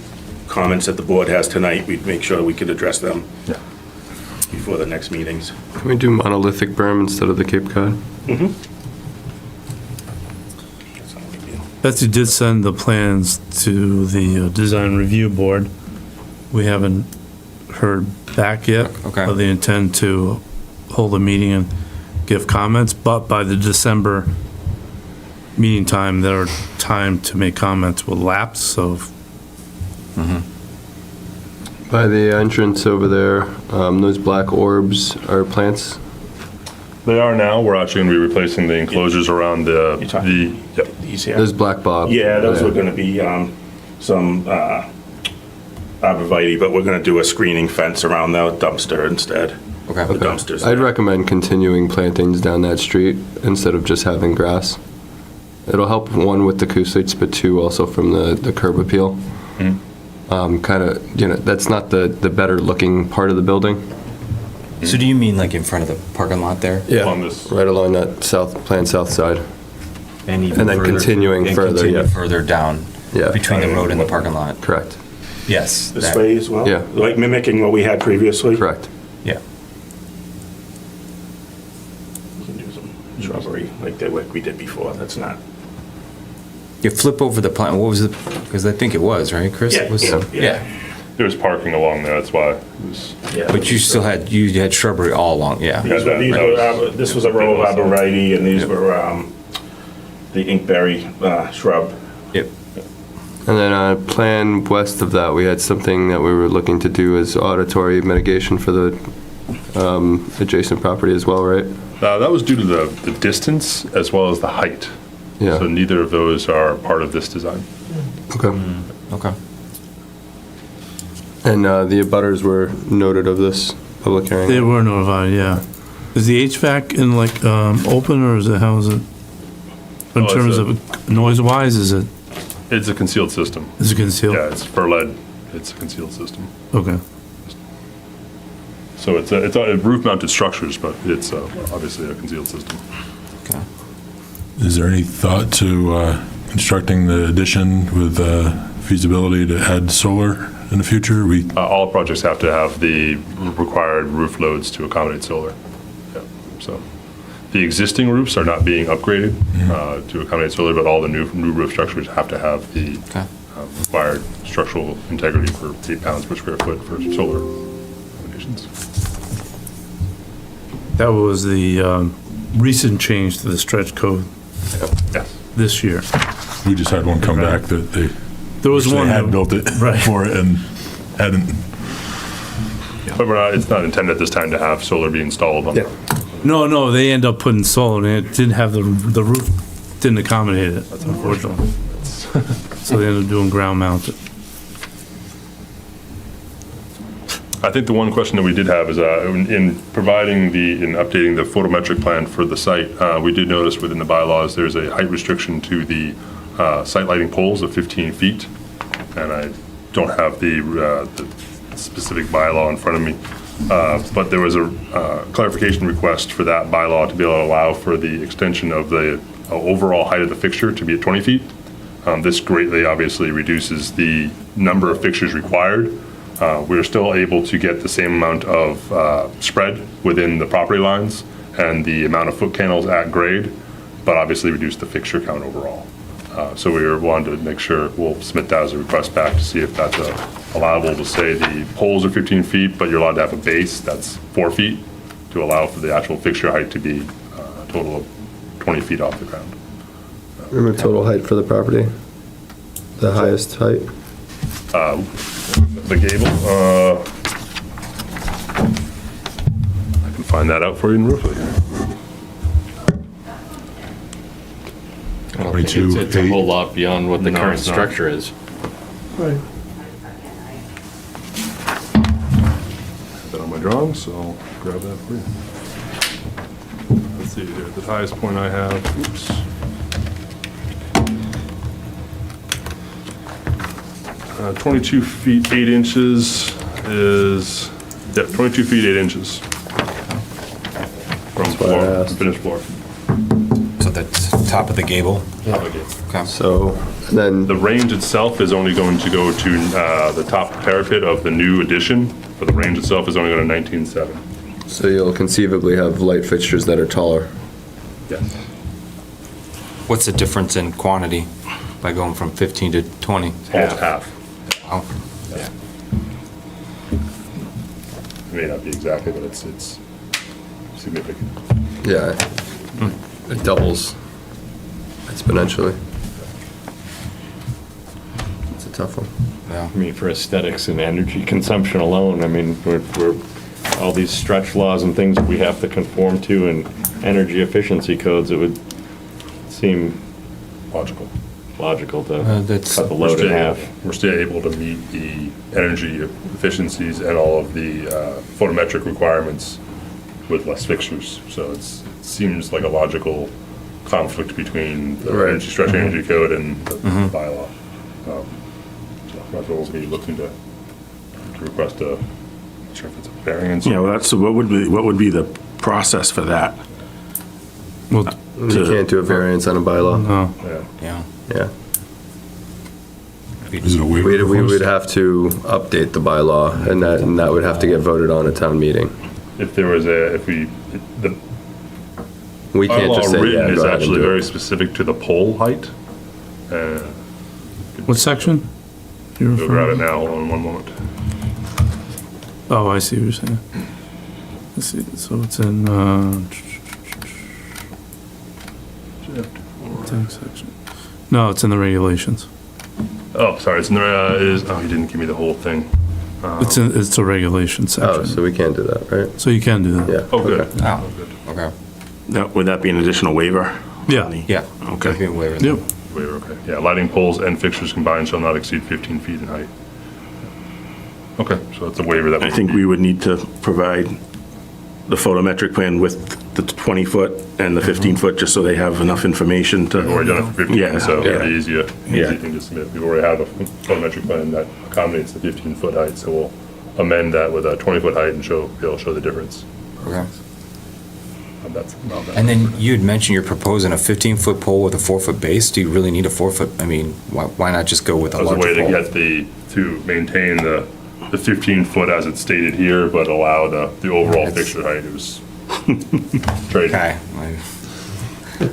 comments that the board has tonight, we'd make sure we could address them before the next meetings. Can we do monolithic berm instead of the Cape Cod? Betsy did send the plans to the design review board. We haven't heard back yet. Okay. But they intend to hold a meeting and give comments, but by the December meeting time, their time to make comments will lapse, so By the entrance over there, those black orbs are plants? They are now. We're actually going to be replacing the enclosures around You're talking yep. these here? Those black bob? Yeah, those were gonna be some arborvitae, but we're gonna do a screening fence around the dumpster instead. Okay. The dumpsters. I'd there. recommend continuing plantings down that street instead of just having grass. It'll help, one, with the acoustics, but two, also from the curb appeal. Kind of, that's not the better looking part of the building. So do you mean like in front of the parking lot there? On this- Right along that planned south side. And even And then further- continuing and further, continue yeah. further down Yeah. between the road and the parking lot. Correct, Yes. This that- way as well? Yeah. Like mimicking what we had previously? correct. Yeah. We can do some shrubbery like we did before, that's not. You flip over the plan, what was it, because I think it was, right, Chris? Yeah, It was- yeah, yeah. Yeah, There was parking along there, that's why. It was- Yeah. but you had shrubbery all along, yeah. These were, this was a row of arborvitae, and these were the inkberry shrub. Yep. And then on plan west of that, we had something that we were looking to do as auditory mitigation for the adjacent property as well, right? That was due to the distance as well as the height. Yeah. So neither of those are part of this design. Okay. Okay. And the abutters were noted of this public hearing? they were notified, yeah. Is the HVAC in like, open, or is it, how is it? In Oh, it's terms a- of noise-wise, is it It's a concealed system. concealed? Yeah, it's for lead. It's a concealed system. Okay. So it's a roof-mounted structures, but it's obviously a concealed system. Okay. Is there any thought to constructing the addition with feasibility to add solar in the future? All projects have to have the required roof loads to accommodate solar. Yeah, so the existing roofs are not being upgraded to accommodate solar, but all the new roof structures have to have the Okay. required structural integrity for 8 pounds per square foot for solar conditions. That was the recent change to the stretch code Yes. this year. We just had one come back that they There was wish they one. had built it Right. for it and hadn't. But it's not intended at this time to have solar be installed on. No, they end up putting solar, and it didn't have the roof didn't accommodate it, unfortunately. So they ended up doing ground mounted. I think the one question that we did have is in updating the photometric plan for the site, we did notice within the bylaws, there's a height restriction to the site lighting poles of 15 feet. And I don't have the specific bylaw in front of me. But there was a clarification request for that bylaw to be able to allow for the extension of the overall height of the fixture to be at 20 feet. This greatly obviously reduces the number of fixtures required. We're still able to get the same amount of spread within the property lines and the amount of foot candles at grade, but obviously reduce the fixture count overall. So we wanted to make sure, we'll submit that as a request back to see if that's allowable to say the poles are 15 feet, but you're allowed to have a base that's 4 feet to allow for the actual fixture height to be a total of 20 feet off the ground. Remember total height for the property? The highest height? The gable, I can find that out for you in Norfolk. I don't think it's a 22.8. whole lot beyond what the No, current it's not. structure is. Right. Have that on my drawings, so I'll grab that for you. Let's see here, the highest point I have, oops. 22 feet 8 inches is, 22 feet 8 inches. From what I floor, asked. finished floor. So that's top of the gable? Okay. So, and then, The range itself is only going to go to the top parapet of the new addition, but the range itself is only going to 19.7. So you'll conceivably have light fixtures that are taller. Yes. What's the difference in quantity by going from 15 to 20? Almost half. Oh, It may not be exactly, but it's significant. Yeah, it doubles exponentially. It's a tough one. yeah. I mean, for aesthetics and energy consumption alone, I mean, we're all these stretch laws and things that we have to conform to and energy efficiency codes, it would seem logical to that's- cut the load in half. We're still able to meet the energy efficiencies and all of the photometric requirements with less fixtures. So it seems like a logical conflict between the Right. energy stretch energy code and the bylaw. So that's what we'll be looking to request a, not sure if it's a variance. Yeah, well, that's, what would be the process for that? Well, You can't do a variance on a bylaw. no. Yeah. Yeah. Is it a waiver? We would proposed? have to update the bylaw, and that would have to get voted on at town meeting. If there was the We can't just bylaw say, yeah, written is go ahead and actually do very it. specific to the pole height. What section? You're We'll grab it referring- now, hold on one moment. Oh, I see what you're saying. Let's see, so it's in, tank section. No, it's in the regulations. Oh, sorry, it's in there, you didn't give me the whole thing. It's a regulation Oh, so section. we can't do that, right? So you can do that. Yeah. Oh, good. okay. Oh, okay. Would that be an additional waiver? Yeah. Yeah. Okay. Maybe a waiver. Yep. Waiver, okay. Yeah, lighting poles and fixtures combined shall not exceed 15 feet in height. Okay, so that's a waiver that. I think we would need to provide the photometric plan with the 20-foot and the 15-foot, just so they have enough information to. We've already done it for 15, Yeah, so it'd be yeah. easy Yeah. thing to submit. We've already have a photometric plan that accommodates the 15-foot height, so we'll amend that with a 20-foot height and be able to show the difference. Okay. That's not bad. And then you had mentioned you're proposing a 15-foot pole with a 4-foot base. Do you really need a 4-foot? I mean, why not just go with a As a larger way to pole? get to maintain the 15-foot as it's stated here, but allow the overall It's- fixture height. It was trade. Okay.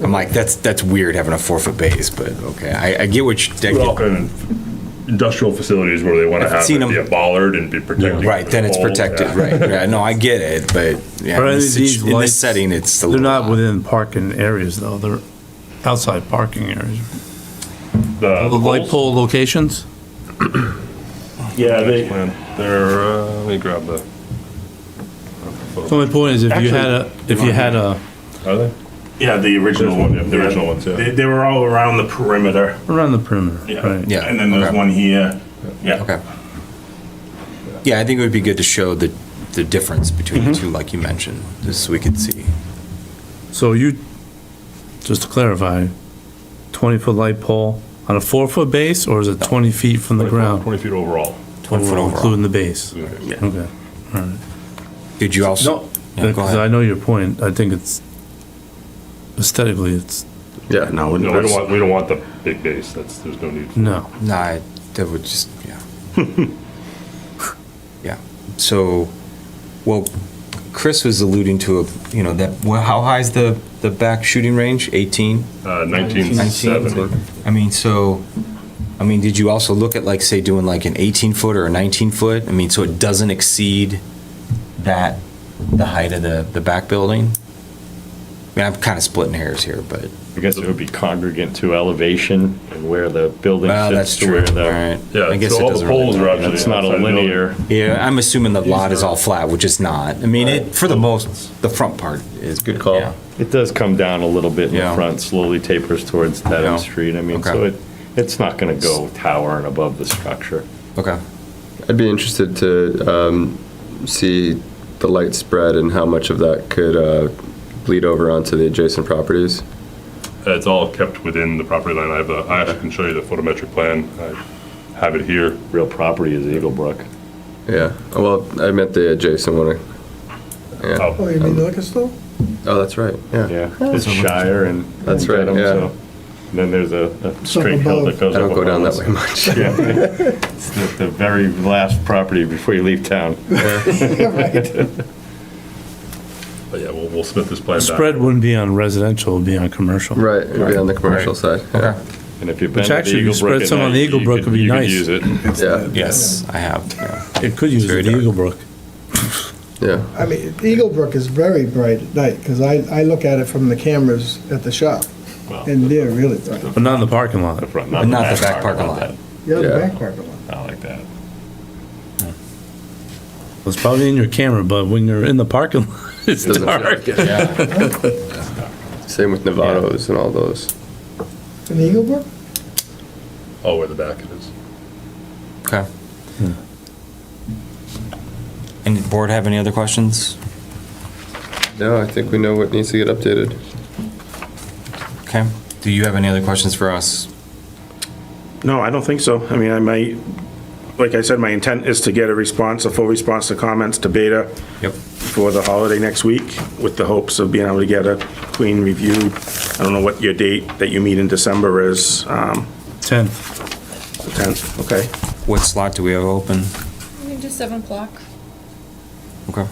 I'm like, that's weird having a 4-foot base, but okay. I get what Well, you, often industrial facilities where they want to I've have seen it be a them- bollard and be protected. right, then it's protected, right. Yeah, no, I get it, but yeah, But in these this lights, setting, it's a they're little not odd. within parking areas, though. They're outside parking areas. The The light poles? pole locations? Yeah, they, They're, let me grab the. So my point is, if you had a, Are they? yeah, the original There's one, one. yeah, the original ones, yeah. They were all around the perimeter. around the perimeter, right? Yeah. And then there's okay. one here. Yeah. Okay. Yeah, I think it would be good to show the difference between the two, like you mentioned, just so we could see. So you, just to clarify, 20-foot light pole on a 4-foot base, or is it 20 feet from the ground? 20 feet overall. 20 foot overall. Including the base? Yeah. Okay, all right. Did you also? No, Yeah, go because ahead. I know your point. I think it's, aesthetically, it's, Yeah. No, No, we don't want the big base. There's no need. no. Nah, that would just, yeah. Yeah, so, well, Chris was alluding to, how high is the back shooting range? 18? 19.7. I mean, did you also look at, like, say, doing like an 18-foot or a 19-foot? I mean, so it doesn't exceed the height of the back building? I mean, I'm kind of splitting hairs here, but, I guess it would be congregant to elevation and where the building well, that's sits to true, where all the, right. Yeah, I guess so it all the doesn't poles really are matter. actually it's not a outside the building. linear. Yeah, I'm assuming the lot is all flat, which it's not. I mean, for the most, the front part is. Good call. Yeah. It does come down a little bit in Yeah. the front, slowly tapers towards Tedham Yeah. Street. I mean, Okay. so it's not gonna go towering above the structure. Okay. I'd be interested to see the light spread and how much of that could bleed over onto the adjacent properties. It's all kept within the property line. I actually can show you the photometric plan. I have it here. Real property is Eaglebrook. Yeah. Well, I meant the adjacent one. Yeah. Oh, Oh, you mean the liquor store? Oh, that's right. Yeah. Yeah, it's Shire and. That's right, Dedham, yeah. so- And then there's a straight hill that goes I up. don't go down that above way us. much. Yeah. It's the very last property before you leave town. Right. we'll submit this plan The back. spread wouldn't be on residential, it would be on commercial. Right, it'd be on the commercial side. Okay. And if you've been Which to the actually, if you Eagle Brook spread at some on the night, Eagle you Brook could- would be you could nice. use it. Yeah, Yes, I have. Yeah. It could use It's very the dark. Eagle Brook. yeah. I mean, Eagle Brook is very bright at night, because I look at it from the cameras at the shop, and they're really bright. But not in the parking lot. The front, But not the back parking lot. Yeah, the Yeah. back parking lot. Not like that. It's probably in your camera, but when you're in the parking lot, it's Doesn't feel dark. like it. Same with Nevados and all those. In Eagle Brook? Oh, where the back it is. Okay. Any board have any other questions? No, I think we know what needs to get updated. Okay. Do you have any other questions for us? No, I don't think so. I mean, I might, like I said, my intent is to get a full response to comments to Beta Yep. for the holiday next week, with the hopes of being able to get a clean review. I don't know what your date that you meet in December is, 10. the 10th, okay? What slot do we have open? We can do 7 o'clock. Okay.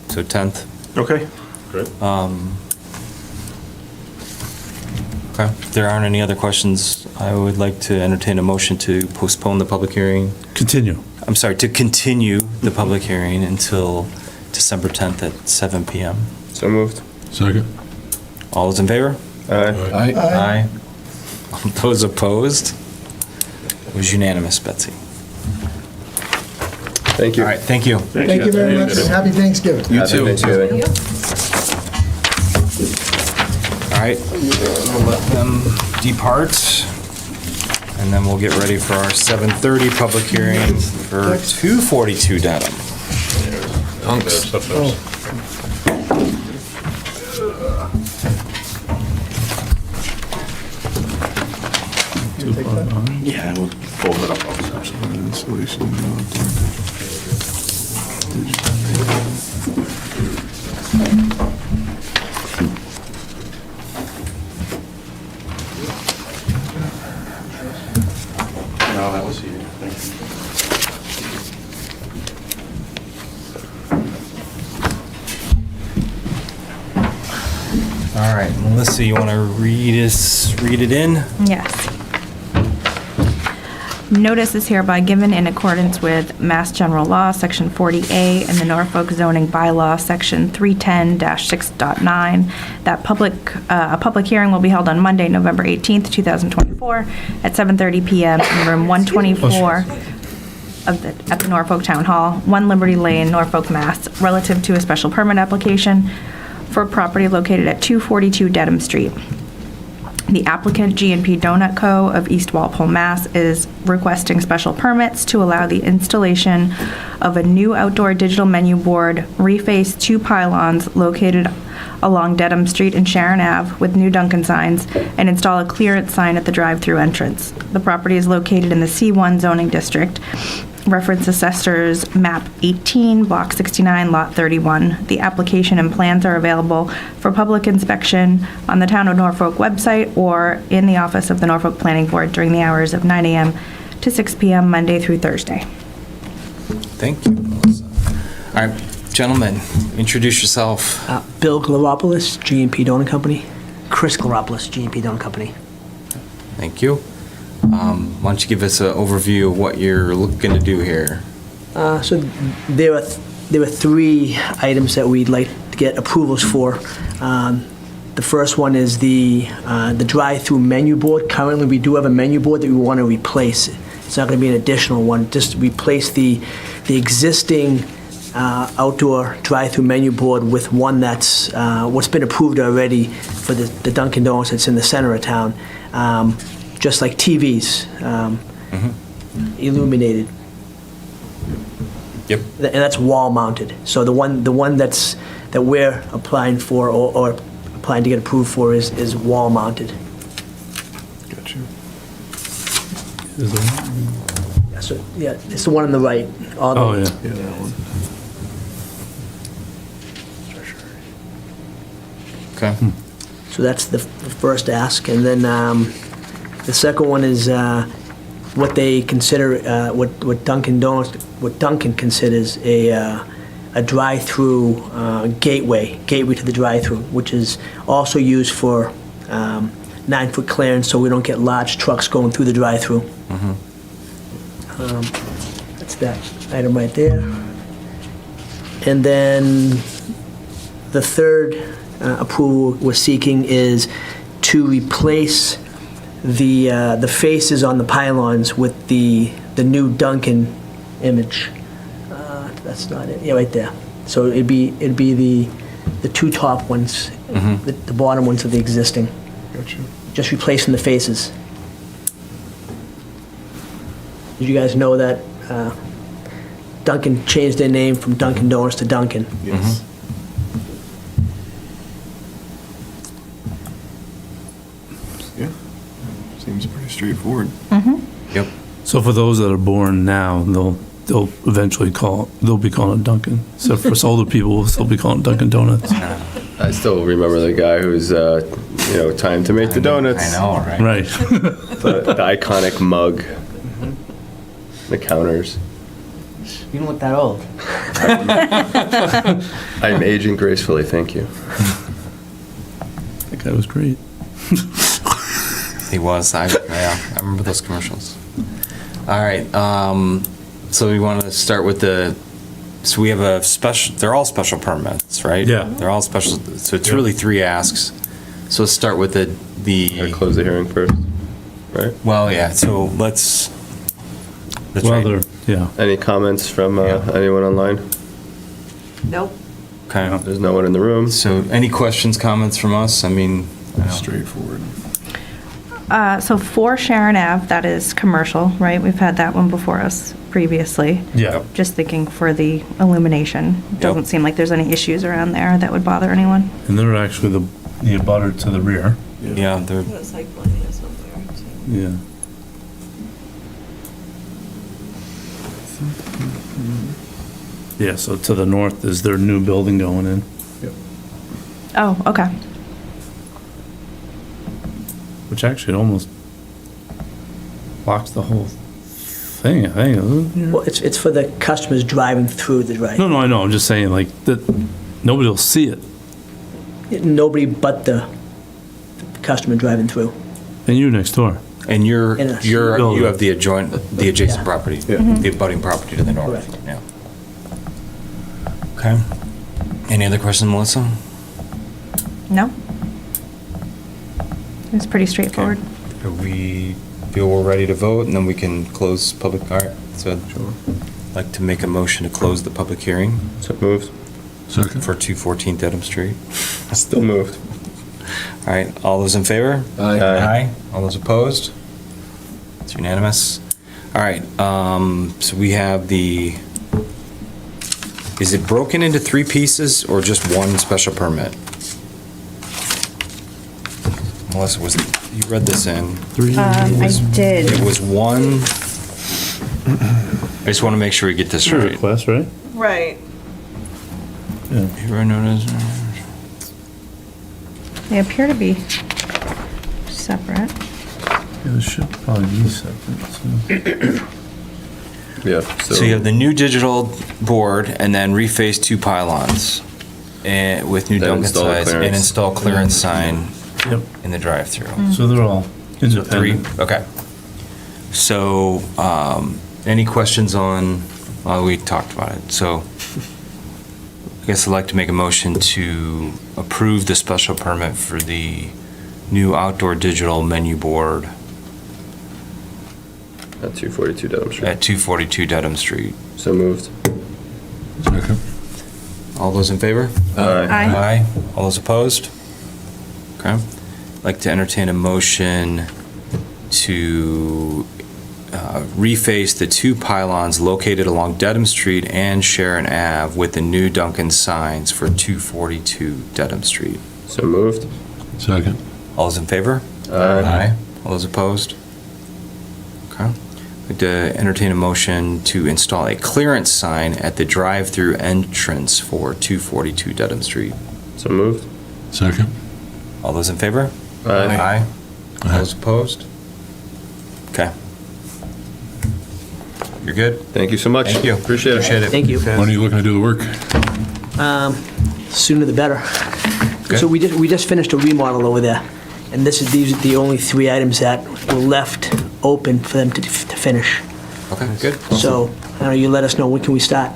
So 10th. Okay. Great. Okay. If there aren't any other questions, I would like to entertain a motion to postpone the public hearing. Continue. I'm sorry, to continue the public hearing until December 10th at 7 PM. So moved. Second. All those in favor? Aye. Aye. Those opposed? It was unanimous, Betsy. Thank you. All right, thank you. Thank you very much, and happy Thanksgiving. You Happy too. Thanksgiving. All right, we'll let them depart, and then we'll get ready for our 7:30 public hearing for 242 Dedham. Yeah, we'll fold it up also. No, that was here. Thank you. All right, Melissa, you want to read it in? Yes. Notice is hereby given in accordance with Mass General Law, Section 40A, and the Norfolk zoning bylaw, Section 310-6.9, that a public hearing will be held on Monday, November 18th, 2024, at 7:30 PM in room 124 at the Norfolk Town Hall, 1 Liberty Lane, Norfolk, Mass., relative to a special permit application for property located at 242 Dedham Street. The applicant, G&P Donut Co. of East Walpole, Mass. is requesting special permits to allow the installation of a new outdoor digital menu board, reface 2 pylons located along Dedham Street and Sharon Ave with new Dunkin' signs, and install a clearance sign at the drive-through entrance. The property is located in the C1 zoning district. Reference Assessors Map 18, Block 69, Lot 31. The application and plans are available for public inspection on the Town of Norfolk website or in the office of the Norfolk Planning Board during the hours of 9 a.m. to 6 p.m. Monday through Thursday. Thank you, Melissa. All right, gentlemen, introduce yourself. Bill Glaropoulos, G&P Donut Company. Chris Glaropoulos, G&P Donut Company. Thank you. Why don't you give us an overview of what you're looking to do here? So there are 3 items that we'd like to get approvals for. The first one is the drive-through menu board. Currently, we do have a menu board that we want to replace. It's not going to be an additional one, just replace the existing outdoor drive-through menu board with one that's what's been approved already for the Dunkin' Donuts that's in the center of town. Just like TVs, illuminated. Yep. And that's wall mounted. So the one that we're applying for or applying to get approved for is wall mounted. Gotcha. Yeah, so, yeah, it's the one on the right. Oh, yeah. Yeah, that one. Okay. So that's the first ask, and then the second one is what they consider what Dunkin' considers a a drive-through gateway to the drive-through, which is also used for 9-foot clearance, so we don't get large trucks going through the drive-through. That's that item right there. And then the third approval we're seeking is to replace the faces on the pylons with the new Duncan image. That's not it. Yeah, right there. So it'd be the two top ones, the bottom ones of the existing. Gotcha. Just replacing the faces. Did you guys know that Dunkin' changed their name from Dunkin' Donuts to Dunkin'? Yes. Yeah. Seems pretty straightforward. Yep. So for those that are born now, they'll eventually they'll be calling it Dunkin'. Except for us older people, we'll still be calling it Dunkin' Donuts. I still remember the guy who's, time to make the donuts. I know, right? Right. The iconic mug. The counters. You don't look that old. I'm aging gracefully, thank you. That guy was great. He was. I remember those commercials. All right. So we want to start with so we have a special, they're all special permits, right? Yeah. They're all special. So it's really 3 asks. So let's start with Or close the hearing first, right? well, yeah. So that's Well, right. yeah. Any comments from anyone online? Nope. Okay. There's no one in the room. So any questions, comments from us? I mean, Straightforward. So for Sharon Ave, that is commercial, right? We've had that one before us previously. Yeah. Just thinking for the illumination. Doesn't seem like there's any issues around there that would bother anyone. And they're actually the abutter to the rear. yeah, they're That's like plenty of stuff there. Yeah. Yeah, so to the north is their new building going in. Oh, okay. Which actually almost blocks the whole thing, I think, isn't it? Well, it's for the customers driving through the drive. No, I know, I'm just saying, like, that nobody will see it. Nobody but the customer driving through. And you next door. and In a- you have the adjacent property, the abutting property to the north. Correct. Yeah. Okay. Any other questions, Melissa? No? It's pretty straightforward. Are we feel we're ready to vote, and then we can close public, all right, so I'd like to make a motion to close the public hearing So moved. Second. for 214 Dedham Street. Still moved. All right, all those in favor? Aye. Aye. All those opposed? It's unanimous. All right, so we have is it broken into 3 pieces or just one special permit? Melissa, you read this in. I did. It was one, I just want to make sure we get this right. Request, right? Right. Hereby notice. They appear to be separate. Yeah, this should probably be separate, so. Yeah. So you have the new digital board and then reface 2 pylons with new And Duncan install size and clearance. install clearance sign Yep. in the drive-through. So they're all So 3, independent. okay. So, any questions on, well, we talked about it, so I guess I'd like to make a motion to approve the special permit for the new outdoor digital menu board At 242 Dedham Street. at 242 Dedham Street. So moved. Second. All those in favor? Aye. Aye. All those opposed? Okay. I'd like to entertain a motion to reface the 2 pylons located along Dedham Street and Sharon Ave with the new Duncan signs for 242 Dedham Street. So moved. Second. All those in favor? Aye. All those opposed? Okay. I'd like to entertain a motion to install a clearance sign at the drive-through entrance for 242 Dedham Street. So moved. Second. All those in favor? Aye. All those opposed? Okay. You're good? Thank you so much. Thank you. Appreciate it. Appreciate it. Thank you. When are you looking to do the work? Sooner the better. Okay. So we just finished a remodel over there, and these are the only 3 items that were left open for them to finish. Okay, good. So, I don't know, you let us know, when can we start?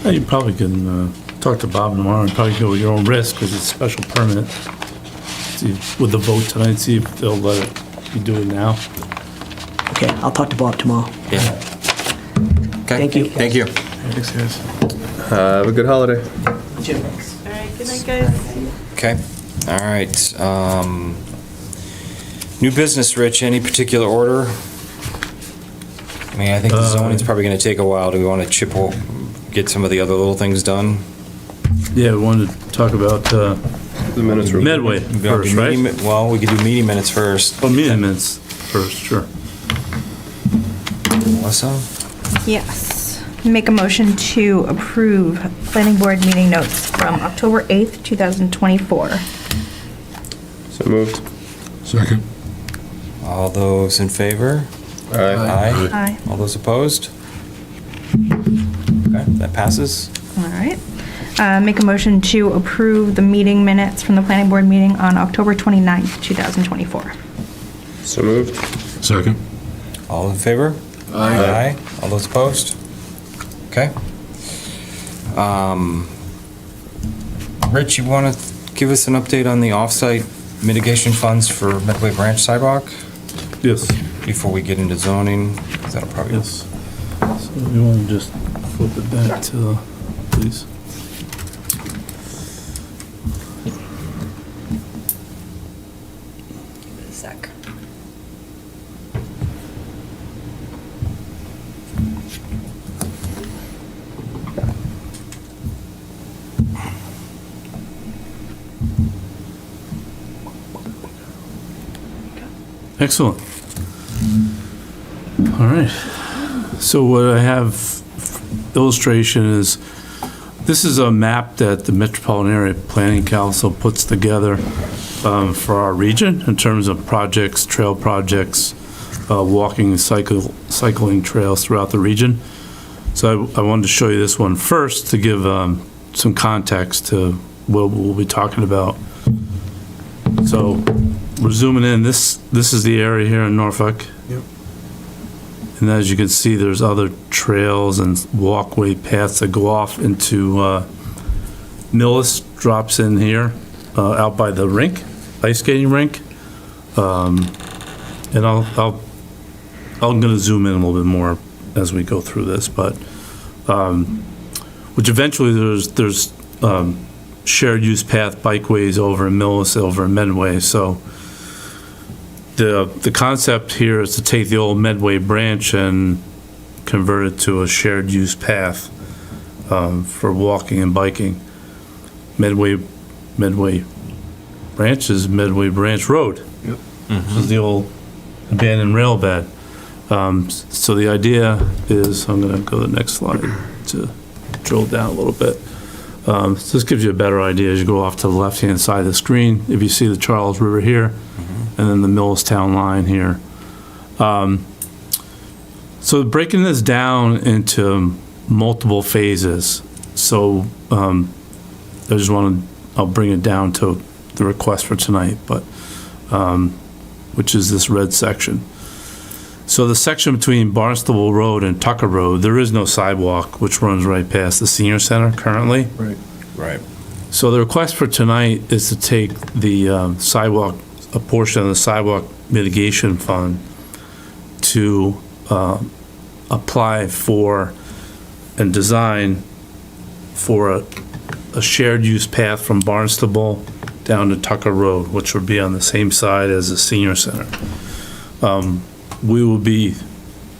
You probably can talk to Bob tomorrow and probably go at your own risk because it's a special permit. See, with the vote tonight, see if they'll let you do it now. Okay, I'll talk to Bob tomorrow. Yeah. Okay. Thank you. Thank you. Thanks, guys. Have a good holiday. Jim. All right, good night, guys. Okay. All right. New business, Rich, any particular order? I mean, I think the zoning's probably going to take a while. Do we want to get some of the other little things done? Yeah, we wanted to talk about The minutes were. Medway first, right? Well, we could do meeting minutes first. Oh, meeting minutes first, sure. Melissa? Yes. Make a motion to approve planning board meeting notes from October 8th, 2024. So moved. Second. All those in favor? Aye. Aye. Aye. All those opposed? Okay, that passes. All right. Make a motion to approve the meeting minutes from the planning board meeting on October 29th, 2024. So moved. Second. All in favor? Aye. All those opposed? Okay. Rich, you want to give us an update on the off-site mitigation funds for Medway Branch sidewalk Yes. before we get into zoning? 'Cause that'll probably. Yes. So you want to just flip it back to, please? A sec. Excellent. All right. So what I have illustration is, this is a map that the Metropolitan Area Planning Council puts together for our region in terms of projects, trail projects, walking and cycling trails throughout the region. So I wanted to show you this one first to give some context to what we'll be talking about. So we're zooming in. This is the area here in Norfolk. Yep. And as you can see, there's other trails and walkway paths that go off into Millis drops in here, out by the rink, ice skating rink. And I'm gonna zoom in a little bit more as we go through this, but which eventually there's shared use path bikeways over in Millis, over in Medway. So the concept here is to take the old Medway branch and convert it to a shared use path for walking and biking. Medway branch is Medway Branch Road. Yep. This is the old abandoned rail bed. So the idea is, I'm gonna go to the next slide to drill down a little bit. So this gives you a better idea as you go off to the left-hand side of the screen. If you see the Charles River here, and then the Millstown line here. So breaking this down into multiple phases. So I just I'll bring it down to the request for tonight, but which is this red section. So the section between Barnstable Road and Tucker Road, there is no sidewalk, which runs right past the senior center currently. Right. Right. So the request for tonight is to take the sidewalk, a portion of the sidewalk mitigation fund to apply for and design for a shared use path from Barnstable down to Tucker Road, which would be on the same side as the senior center. We will be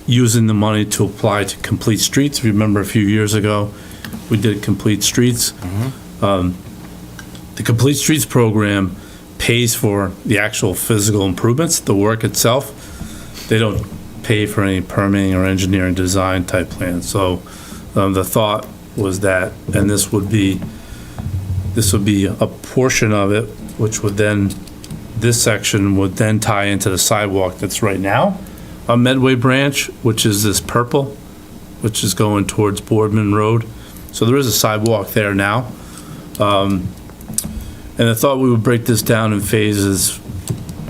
using the money to apply to Complete Streets. If you remember a few years ago, we did Complete Streets. The Complete Streets program pays for the actual physical improvements, the work itself. They don't pay for any permitting or engineering design type plans. So the thought was that, and this would be a portion of it, which would then, this section would then tie into the sidewalk that's right now a Medway branch, which is this purple, which is going towards Boardman Road. So there is a sidewalk there now. And I thought we would break this down in phases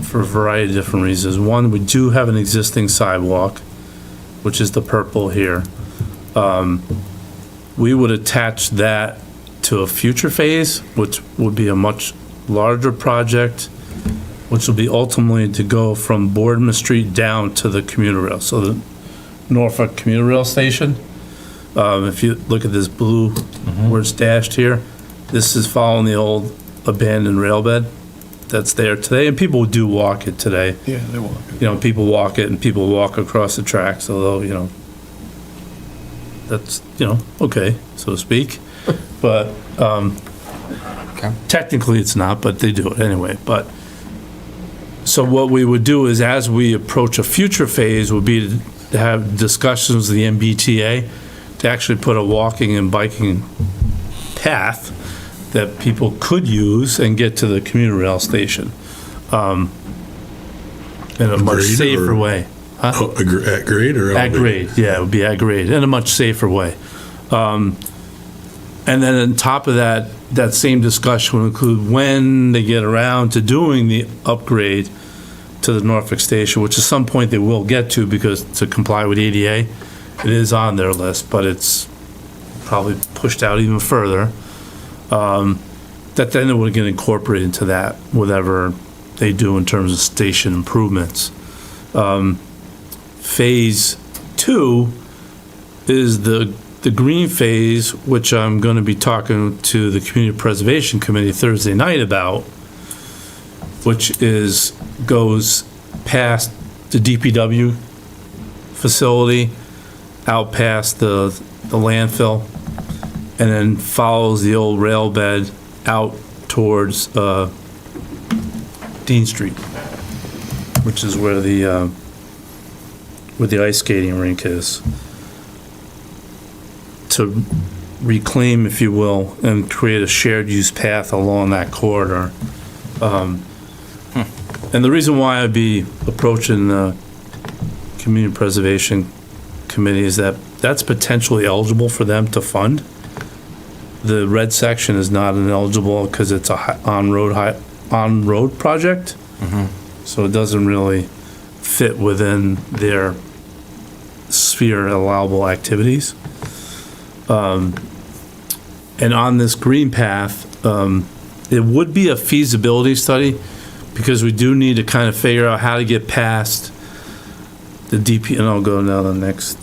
for a variety of different reasons. One, we do have an existing sidewalk, which is the purple here. We would attach that to a future phase, which would be a much larger project, which will be ultimately to go from Boardman Street down to the commuter rail, so the Norfolk commuter rail station. If you look at this blue where it's dashed here, this is following the old abandoned rail bed that's there today, and people do walk it today. Yeah, they walk it. You know, people walk it and people walk across the tracks, although, you know, that's, you know, okay, so to speak. But technically it's not, but they do it anyway. But, so what we would do is, as we approach a future phase, would be to have discussions with the MBTA to actually put a walking and biking path that people could use and get to the commuter rail station in a much Grade safer or- way. Huh? Oh, at grade or? At elevated? grade, yeah, it would be at grade, in a much safer way. And then on top of that, that same discussion will include when they get around to doing the upgrade to the Norfolk station, which at some point they will get to, because to comply with EDA, it is on their list, but it's probably pushed out even further. That then it would get incorporated into that, whatever they do in terms of station improvements. Phase 2 is the green phase, which I'm going to be talking to the Community Preservation Committee Thursday night about, which goes past the DPW facility, out past the landfill, and then follows the old rail bed out towards Dean Street, which is where the ice skating rink is, to reclaim, if you will, and create a shared use path along that corridor. And the reason why I'd be approaching the Community Preservation Committee is that that's potentially eligible for them to fund. The red section is not ineligible because it's a on-road project. So it doesn't really fit within their sphere of allowable activities. And on this green path, it would be a feasibility study, because we do need to kind of figure out how to get past the DP, and I'll go now to the next.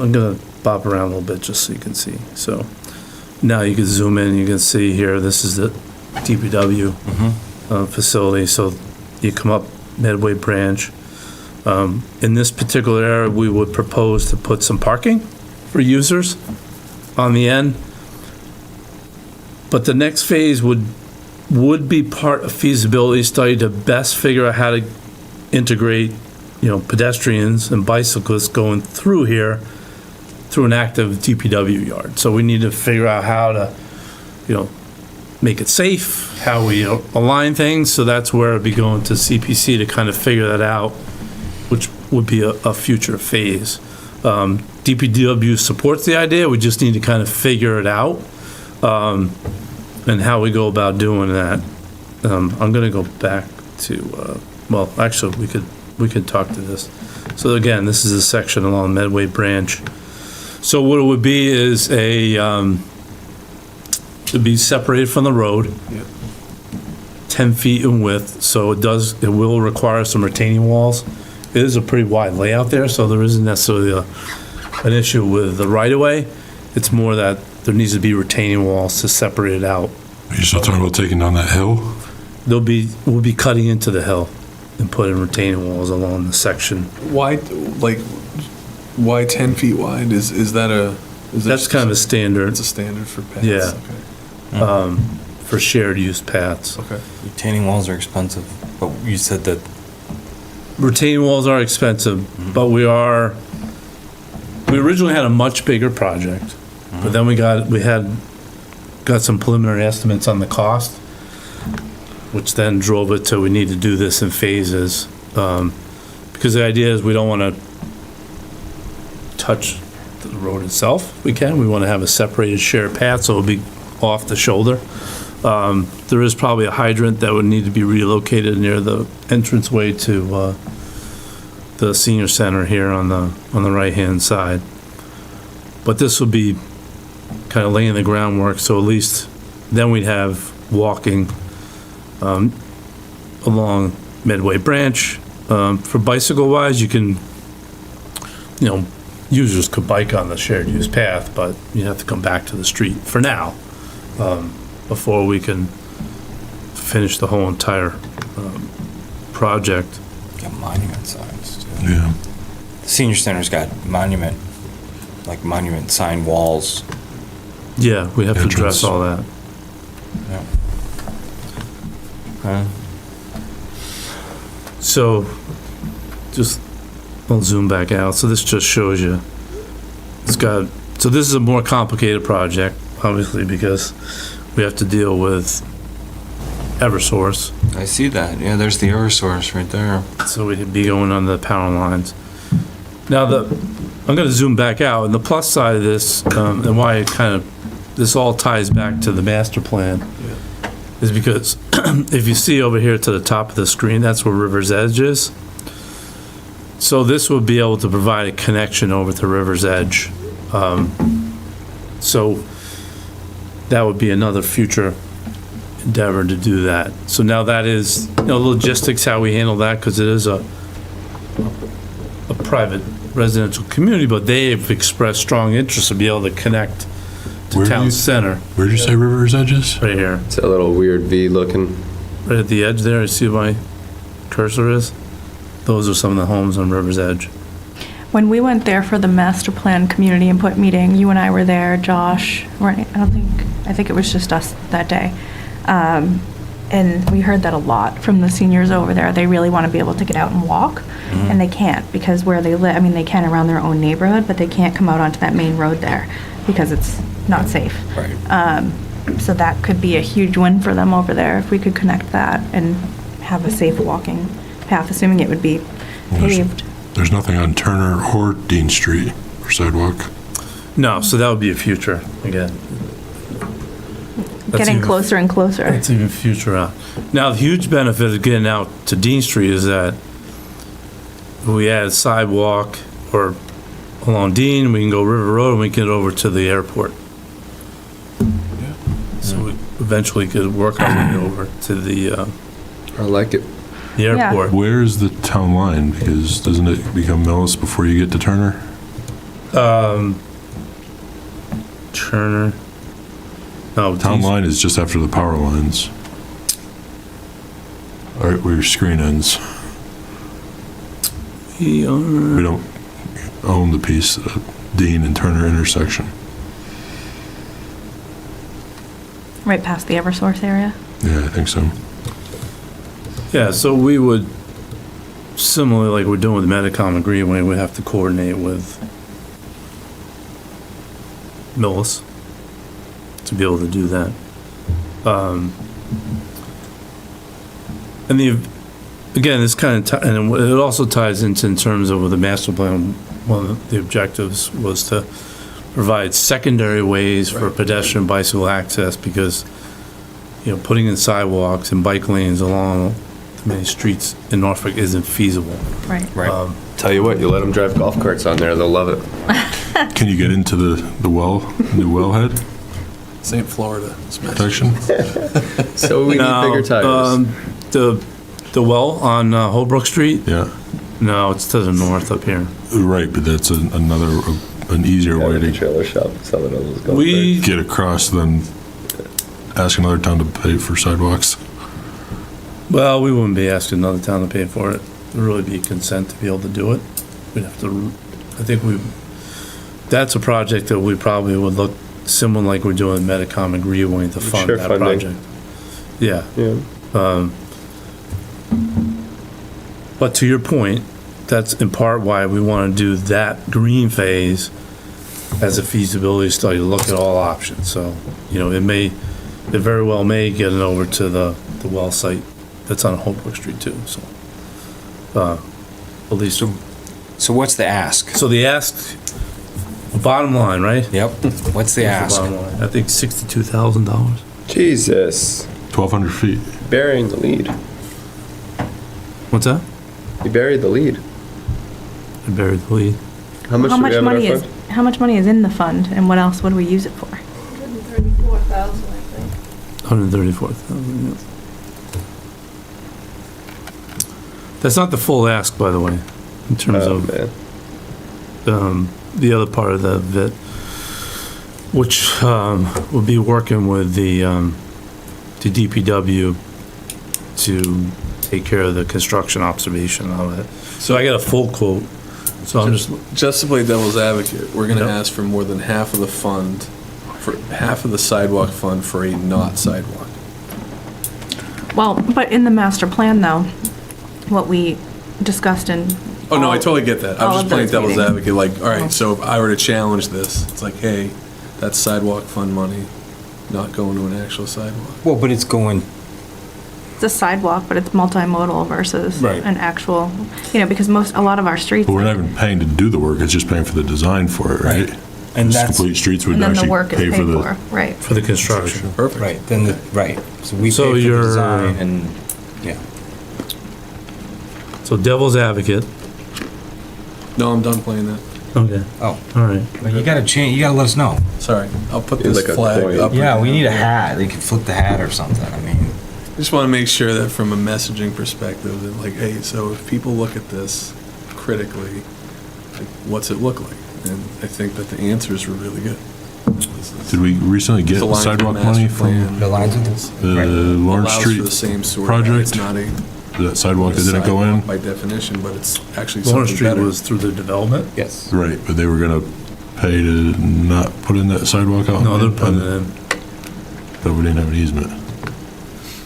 I'm gonna bop around a little bit just so you can see. So now you can zoom in, you can see here, this is the DPW facility. So you come up Medway Branch. In this particular area, we would propose to put some parking for users on the end. But the next phase would be part of feasibility study to best figure out how to integrate, you know, pedestrians and bicyclists going through here, through an active DPW yard. So we need to figure out how to, you know, make it safe, how we align things. So that's where it'd be going to CPC to kind of figure that out, which would be a future phase. DPW supports the idea, we just need to kind of figure it out, and how we go about doing that. I'm gonna go back to, well, actually, we could talk to this. So again, this is a section along Medway Branch. So what it would be is it'd be separated from the road, 10 feet in width, so it will require some retaining walls. It is a pretty wide layout there, so there isn't necessarily an issue with the right-of-way. It's more that there needs to be retaining walls to separate it out. Are you still talking about taking down that hill? We'll be cutting into the hill and putting retaining walls along the section. Why 10 feet wide? Is that a? That's kind of a standard. It's a standard for paths. Yeah. Okay. For shared use paths. Okay. Retaining walls are expensive, but you said that. Retaining walls are expensive, but we originally had a much bigger project, but then we had some preliminary estimates on the cost, which then drove it to we need to do this in phases. because the idea is we don't want to touch the road itself. We want to have a separated shared path, so it'll be off the shoulder. There is probably a hydrant that would need to be relocated near the entranceway to the senior center here on the right-hand side. But this will be kind of laying the groundwork, so at least then we'd have walking along Medway Branch. For bicycle-wise, you can, users could bike on the shared use path, but you have to come back to the street for now, before we can finish the whole entire project. Got monument signs, too. Yeah. The senior center's got monument sign walls. Yeah, we have to address all that. Yeah. So, I'll zoom back out. So this just shows you, so this is a more complicated project, obviously, because we have to deal with Eversource. I see that. Yeah, there's the Eversource right there. So we'd be going on the power lines. Now, I'm going to zoom back out, and the plus side of this, and why this all ties back to the master plan, is because if you see over here to the top of the screen, that's where River's Edge is. So this would be able to provide a connection over to River's Edge. So that would be another future endeavor to do that. So now that is, logistics, how we handle that, because it is a private residential community, but they've expressed strong interest to be able to connect to town center. Where'd you say River's Edge is? Right here. It's a little weird V looking. Right at the edge there, you see my cursor is? Those are some of the homes on River's Edge. When we went there for the master plan community input meeting, you and I were there, Josh, right? I think it was just us that day. And we heard that a lot from the seniors over there. They really want to be able to get out and walk, and they can't because where they live, they can around their own neighborhood, but they can't come out onto that main road there because it's not safe. Right. So that could be a huge win for them over there if we could connect that and have a safe walking path, assuming it would be paved. There's nothing on Turner or Dean Street for sidewalk. No, so that would be a future, again. Getting closer and closer. It's even future out. Now, the huge benefit of getting out to Dean Street is that if we add sidewalk or along Dean, we can go River Road and we can get over to the airport. So we eventually could work our way over to the I like it. airport. Where's the town line? Because doesn't it become Millis before you get to Turner? Turner. No, Town line is just after the power lines. All right, where your screen ends. We don't own the piece, Dean and Turner intersection. Right past the Eversource area? Yeah, I think so. Yeah, so we would, similarly like we're doing with Medicom and Greenway, we have to coordinate with Millis to be able to do that. And again, this kind of, and it also ties into in terms of the master plan, one of the objectives was to provide secondary ways for pedestrian bicycle access because, putting in sidewalks and bike lanes along many streets in Norfolk isn't feasible. Right. Tell you what, you let them drive golf carts on there, they'll love it. Can you get into the new wellhead St. Florida. protection? So we need bigger tires. The well on Holbrook Street? Yeah. No, it's to the north up here. Right, but that's an easier way to trailer shop selling all those golf We get across than ask another town to pay for sidewalks. Well, we wouldn't be asking another town to pay for it. It would really be consent to be able to do it. We'd have to, that's a project that we probably would look similar like we're doing Medicom and Greenway to fund Share that funding. project. Yeah. But to your point, that's in part why we want to do that green phase as a feasibility study, to look at all options. So, it very well may get it over to the well site that's on Holbrook Street too, so. police. So what's the ask? So the ask, bottom line, right? Yep. What's the ask? Bottom line. I think $62,000. Jesus. 1,200 feet. Burying the lead. What's that? You buried the lead. I buried the lead. How much How do we much have in our money fund? how much money is in the fund, and what else would we use it for? 134,000, I think. 134,000, yeah. That's not the full ask, by the way, in terms of the other part of the which will be working with the DPW to take care of the construction observation and all that. So I got a full quote. So I'm Just to play devil's advocate, we're gonna Yep. ask for more than half of the fund, for half of the sidewalk fund for a not sidewalk. Well, but in the master plan, though, what we discussed in. Oh, no, I all- totally get that. I all was of just playing those devil's meetings. advocate, like, all Oh. right, so if I were to challenge this, it's like, hey, that's sidewalk fund money, not going to an actual sidewalk. Well, but it's going, It's a sidewalk, but it's multimodal versus Right. an actual, because a lot of our streets. But we're not even paying to do the work, it's just paying for the design for it, right? And Just that's- Complete Streets would And then the actually work is pay paid for the. for, right. for the construction. Perfect. right, then, right. So we So pay for the you're- design and, yeah. So devil's advocate. No, I'm done playing that. Okay. Oh, All right. but you gotta change, you gotta let us know. Sorry, I'll put Need this like a flag coin. up. Yeah, or we need a down. hat. They could flip the hat or something. I mean, I just want to make sure that from a messaging perspective, that like, hey, so if people look at this critically, like, what's it look like? And I think that the answers were really good. Did we recently get It's aligned with sidewalk the master money plan. from the lines with this. the Right. Lawrence Allows Street for the same sort of, project? it's not a That sidewalk that didn't go in? sidewalk by definition, but it's actually Lawrence something Street better. was through the development? Yes. Right, but they were gonna pay to not put in that sidewalk out? No, they're putting it in. But we didn't have an easement.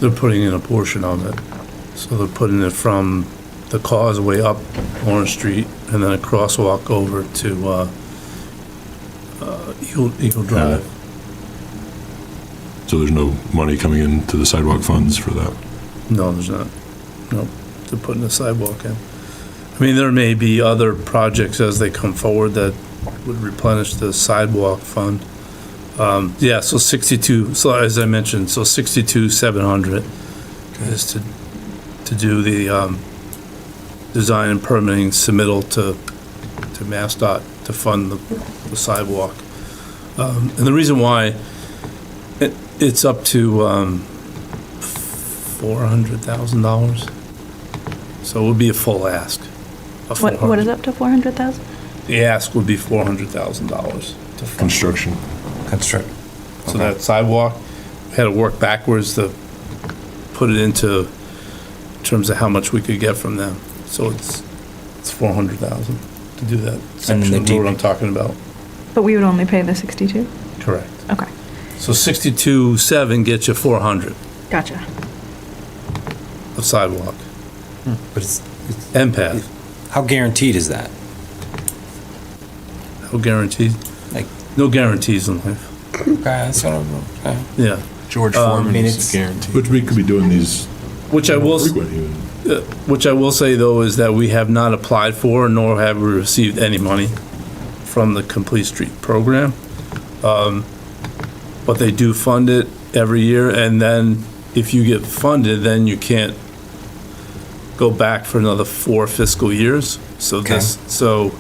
They're putting in a portion of it. So they're putting it from the causeway up Lawrence Street and then a crosswalk over to Eagle Drive. So there's no money coming into the sidewalk funds for that? No, there's not. No, they're putting a sidewalk in. I mean, there may be other projects as they come forward that would replenish the sidewalk fund. Yeah, so 62, so as I mentioned, so 62,700 is to do the design and permitting submittal to MassDOT to fund the sidewalk. And the reason why it's up to $400,000. So it would be a full ask. What is up to 400,000? The ask would be $400,000 to fund. Construction. Construct. So that sidewalk, we had to work backwards to put it into terms of how much we could get from them. So it's 400,000 to do that section of road I'm talking about. But we would only pay the 62? Correct. Okay, So 62.7 gets you 400 gotcha. of sidewalk But it's, and path. how guaranteed is that? No guarantees. Like- No guarantees in life. Okay, that's what I'm, okay. Yeah. George I Foreman mean, is it's- guaranteed. Which we could be doing these Which I will, frequent even. which I will say though is that we have not applied for nor have we received any money from the Complete Street program. But they do fund it every year, and then if you get funded, then you can't go back for another 4 fiscal years. So Okay. so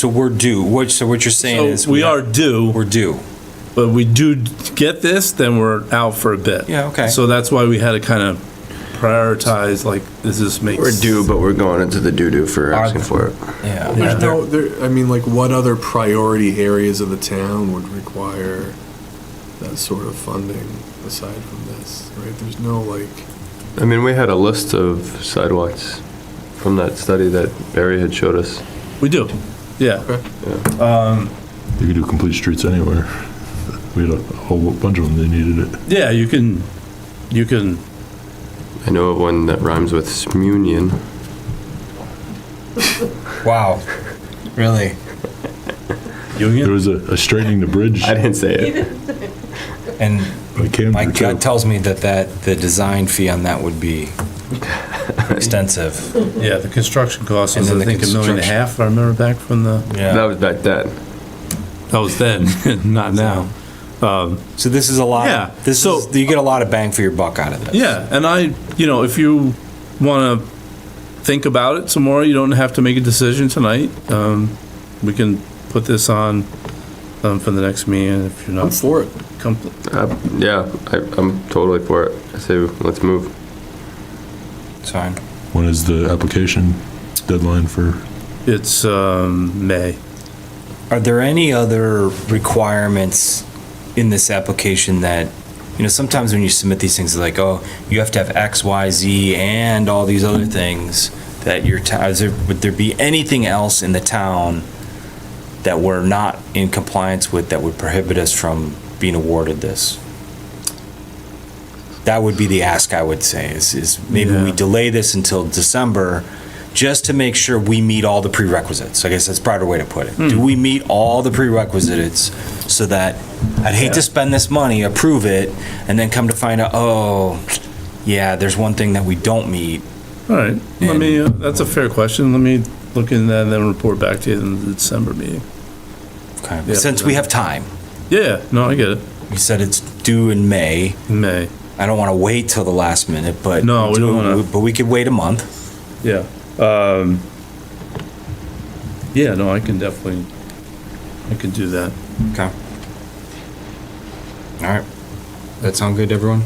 we're due. So what you're saying is we are due, we're due. but we do get this, then we're out for a bit. Yeah, okay. So that's why we had to kind of prioritize, like, does this make? We're due, but we're going into the doo-doo for asking for it. Yeah. There's no, I mean, like, what other priority areas of the town would require that sort of funding aside from this, right? There's no, like, I mean, we had a list of sidewalks from that study that Barry had showed us. We do, yeah. You could do complete streets anywhere. We had a whole bunch of them, they needed it. Yeah, you can, I know of one that rhymes with Smunion. Wow. Really? There Union? was a straightening the bridge I didn't say it. And by Camden my too. gut tells me that the design fee on that would be extensive. Yeah, the construction cost And was, then I the think, $1.5 million, if I remember back from the, Yeah. That was back then. that was then, not now. So this is a lot. Yeah, You get a lot of bang for your buck out of this. Yeah, and if you want to think about it some more, you don't have to make a decision tonight. We can put this on for the next meeting if you're not. I'm for it. Yeah, I'm totally for it. I say let's move. It's fine. When is the application deadline for? It's May. Are there any other requirements in this application that, sometimes when you submit these things, it's like, oh, you have to have X, Y, Z, and all these other things that would there be anything else in the town that we're not in compliance with that would prohibit us from being awarded this? That would be the ask, I would say, is maybe we delay this until December just to make sure we meet all the prerequisites. I guess that's a broader way to put it. Do we meet all the prerequisites so that I'd hate to spend this money, approve it, and then come to find out, oh, yeah, there's one thing that we don't meet. All right, that's a fair question. Let me look into that and then report back to you in the December meeting. Okay. Yeah, Since we have time. Yeah, no, I get it. You said it's due in May. May. I don't want to wait till the last minute, but No, we don't wanna- But we could wait a month. Yeah. Yeah, no, I can do that. Okay. All right. That sound good to everyone?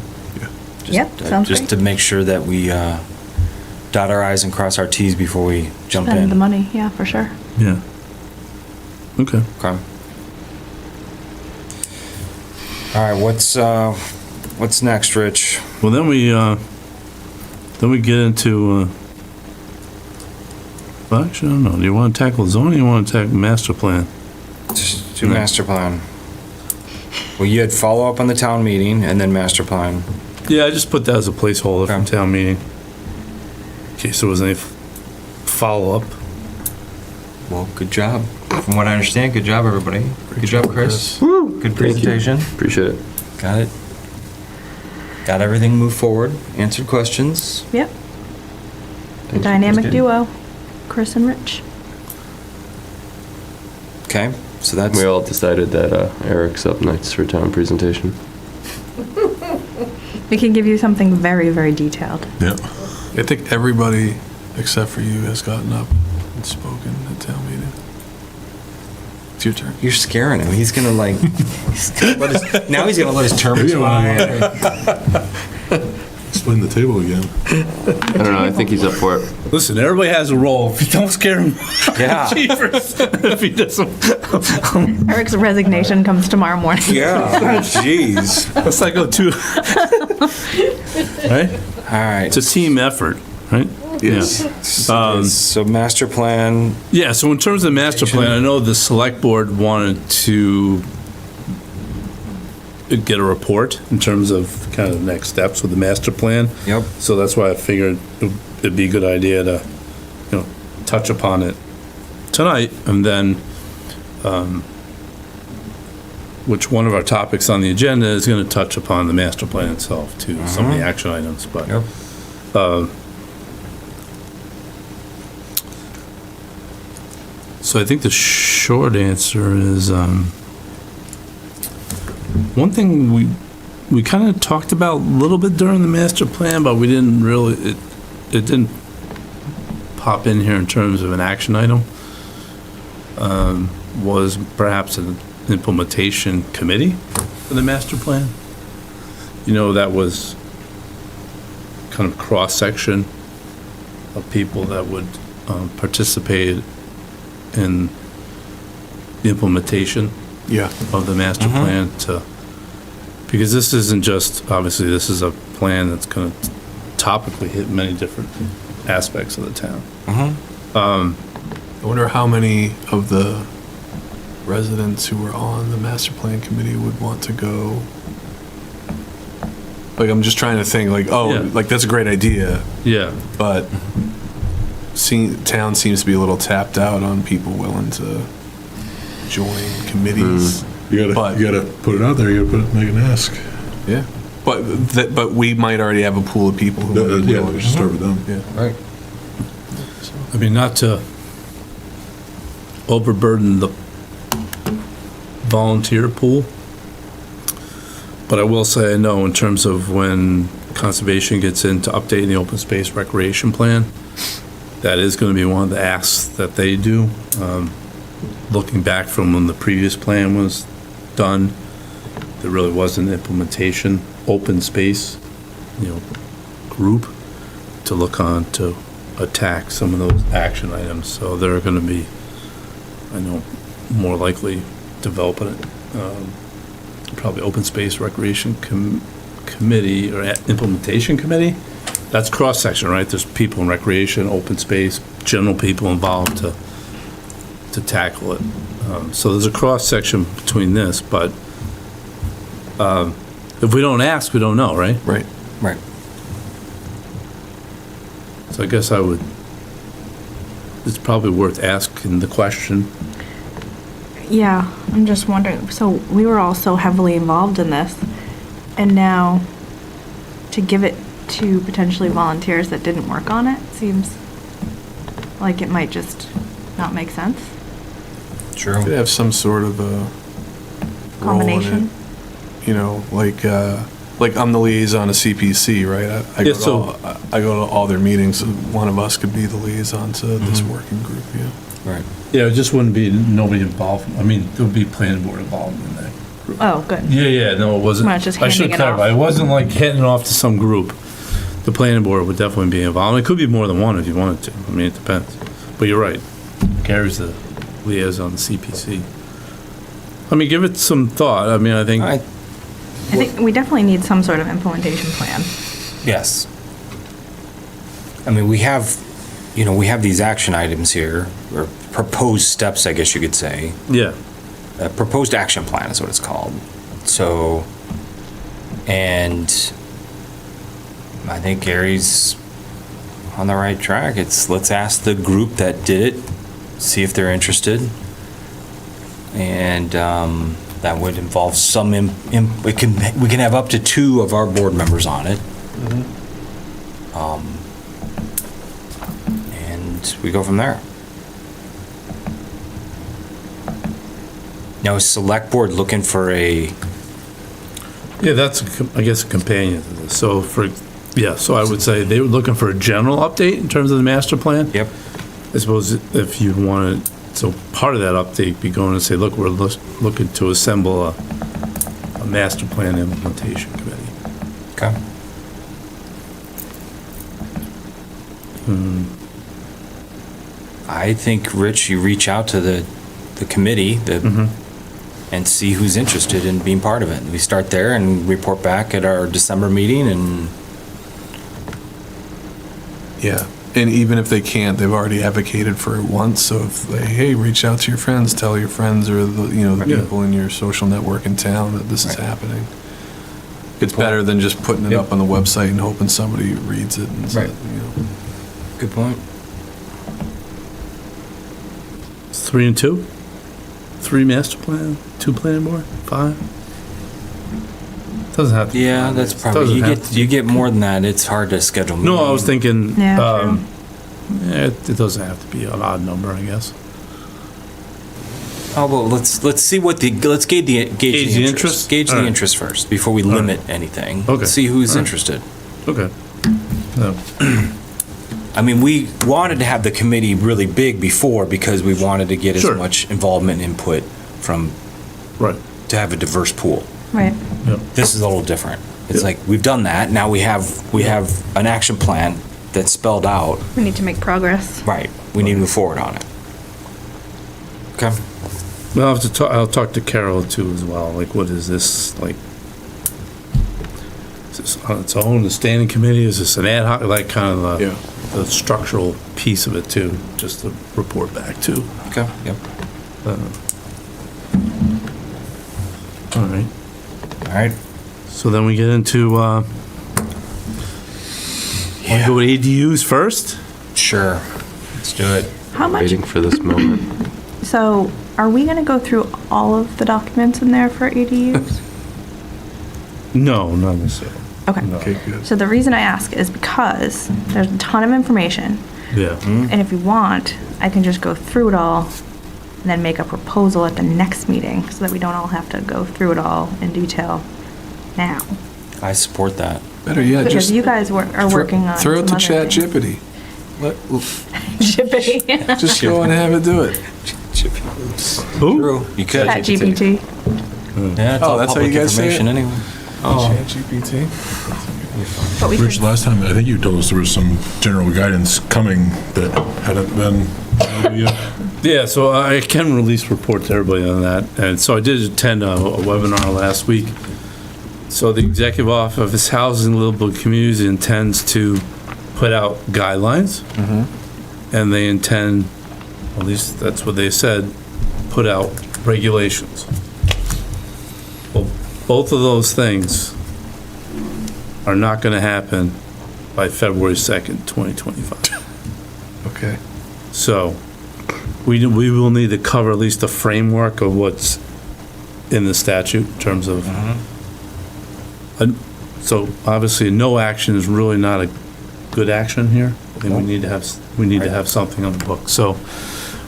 Yep, sounds Just great. to make sure that we dot our i's and cross our t's before we jump Spend in. the money, yeah, for sure. Yeah. Okay. Okay. All right. What's next, Rich? Well, then we get into. Well, actually, I don't know. Do you want to tackle zoning? Or you want to tackle master plan? Just do master plan. Well, you had follow up on the town meeting and then master plan. Yeah, I just put that as a placeholder from town meeting. In case there was any follow up. Well, good job. From what I understand, good job, everybody. Good job, Chris. Woo! Good presentation. Appreciate it. Got it. Got everything moved forward. Answered questions. Yep. The dynamic duo, Chris and Rich. Okay, so that's. We all decided that Eric's up next for town presentation. We can give you something very, very detailed. Yeah. I think everybody except for you has gotten up and spoken at town meeting. It's your turn. You're scaring him. He's gonna now he's gonna let his term expire. Explain the table again. I don't know. I think he's up for it. Listen, everybody has a role. If you don't scare him, Yeah. if he doesn't. Eric's resignation comes tomorrow morning. Yeah. Jeez. Let's not go too. Right? All right. It's a team effort, right? Yes. Yeah. So master plan. Yeah, so in terms of the master plan, I know the select board wanted to get a report in terms of kind of the next steps with the master plan. Yep. So that's why I figured it'd be a good idea to, touch upon it tonight, and then, which one of our topics on the agenda is gonna touch upon the master plan itself too, some of the action items, but. Yep. So I think the short answer is, one thing we kind of talked about a little bit during the master plan, but we didn't really, it didn't pop in here in terms of an action item, was perhaps an implementation committee for the master plan. That was kind of cross-section of people that would participate in the implementation of the master plan because this isn't just, obviously, this is a plan that's going to topically hit many different aspects of the town. I wonder how many of the residents who were on the master plan committee would want to go. Like, I'm just trying to think, that's a great idea. Yeah. But town seems to be a little tapped out on people willing to join committees. You gotta put it out there. You gotta make an ask. Yeah. But we might already have a pool of people who. Yeah, we should start with them. Yeah. Right. I mean, not to overburden the volunteer pool, but I will say I know in terms of when conservation gets into updating the open space recreation plan, that is going to be one of the asks that they do. Looking back from when the previous plan was done, there really wasn't implementation, open space, group to look on to attack some of those action items. So they're going to be, I know, more likely developing it. Probably open space recreation committee or implementation committee. That's cross-section, right? There's people in recreation, open space, general people involved to tackle it. So there's a cross-section between this, but if we don't ask, we don't know, right? Right. Right. So I guess it's probably worth asking the question. Yeah, I'm just wondering, so we were all so heavily involved in this, and now to give it to potentially volunteers that didn't work on it seems like it might just not make sense. True. Could have some sort of a role in Combination. it. Like I'm the liaison of CPC, right? I go to all their meetings. So one of us could be the liaison to this working group. Yeah. Right. Yeah, it just wouldn't be nobody involved. I mean, there would be planning board involved in that group. Oh, good. Yeah, no, it wasn't. Not just I should handing it clarify. off. It wasn't like handing it off to some group. The planning board would definitely be involved. It could be more than one if you wanted to. I mean, it depends. But you're right. Gary's the liaison on the CPC. I mean, give it some thought. I mean, I think. I think we definitely need some sort of implementation plan. Yes. I mean, we have these action items here, or proposed steps, I guess you could say. Yeah. A proposed action plan is what it's called. So, and I think Gary's on the right track. Let's ask the group that did it, see if they're interested. And that would involve some, we can have up to 2 of our board members on it. And we go from there. Now, is select board looking for a? Yeah, that's, I guess, a companion to this. So so I would say they were looking for a general update in terms of the master plan. Yep. I suppose if you wanted, so part of that update be going and say, look, we're looking to assemble a master plan implementation committee. Okay. I think, Rich, you reach out to the committee and see who's interested in being part of it. We start there and report back at our December meeting and. Yeah. And even if they can't, they've already advocated for it once. So if they, hey, reach out to your friends, tell your friends or the people in your social network in town that this is happening. It's better than just putting it up on the website and hoping somebody reads it. And Good point. It's 3 and 2? 3 master plan, 2 planning board, 5? Doesn't have to be. Yeah, that's probably, you get more than that. It's hard to schedule meetings. No, I was thinking, Yeah, it doesn't have to be an odd number, I guess. Oh, well, let's see let's gauge the interest. Gauge the All right. interest first before we limit anything. Okay. See who's All right. interested. Okay. No. I mean, we wanted to have the committee really big before because we wanted to get as Sure. much involvement and input from, Right. to have a diverse pool. Right. This is a little different. It's like, we've done that, now we have an action plan that's spelled out. We need to make progress. Right, we need to move forward on it. Okay. Well, I'll talk to Carol too as well, like what is this, like, is this on its own, the standing committee, is this an ad hoc, like kind of the structural piece of it too, just to report back to. Okay, yep. All right. All right. So then we get into, wanna go with ADUs first? Sure, let's do it. How much? Waiting for this moment. So, are we going to go through all of the documents in there for ADUs? No, not necessarily. Okay. Okay, good. So the reason I ask is because there's a ton of information, Yeah. and if you want, I can just go through it all and then make a proposal at the next meeting so that we don't all have to go through it all in detail now. I support that. Better yet, Because just you guys are working on throw it some to other Chat things. Jippity. Jippity. Just go and have it do it. Who? You could. Chat GPT. Yeah, it's all that's how you public guys say information it? anyway. Chat GPT. But we Rich, could, last time, I think you told us there was some general guidance coming that hadn't been yet. Yeah, so I can release report to everybody on that. And so I did attend a webinar last week. So the Executive Office Housing and Livable Communities intends to put out guidelines. And they intend, at least that's what they said, put out regulations. Well, both of those things are not going to happen by February 2nd, 2025. Okay. So we will need to cover at least the framework of what's in the statute in terms of, so obviously no action is really not a good action here. I think we need to have something on the book. So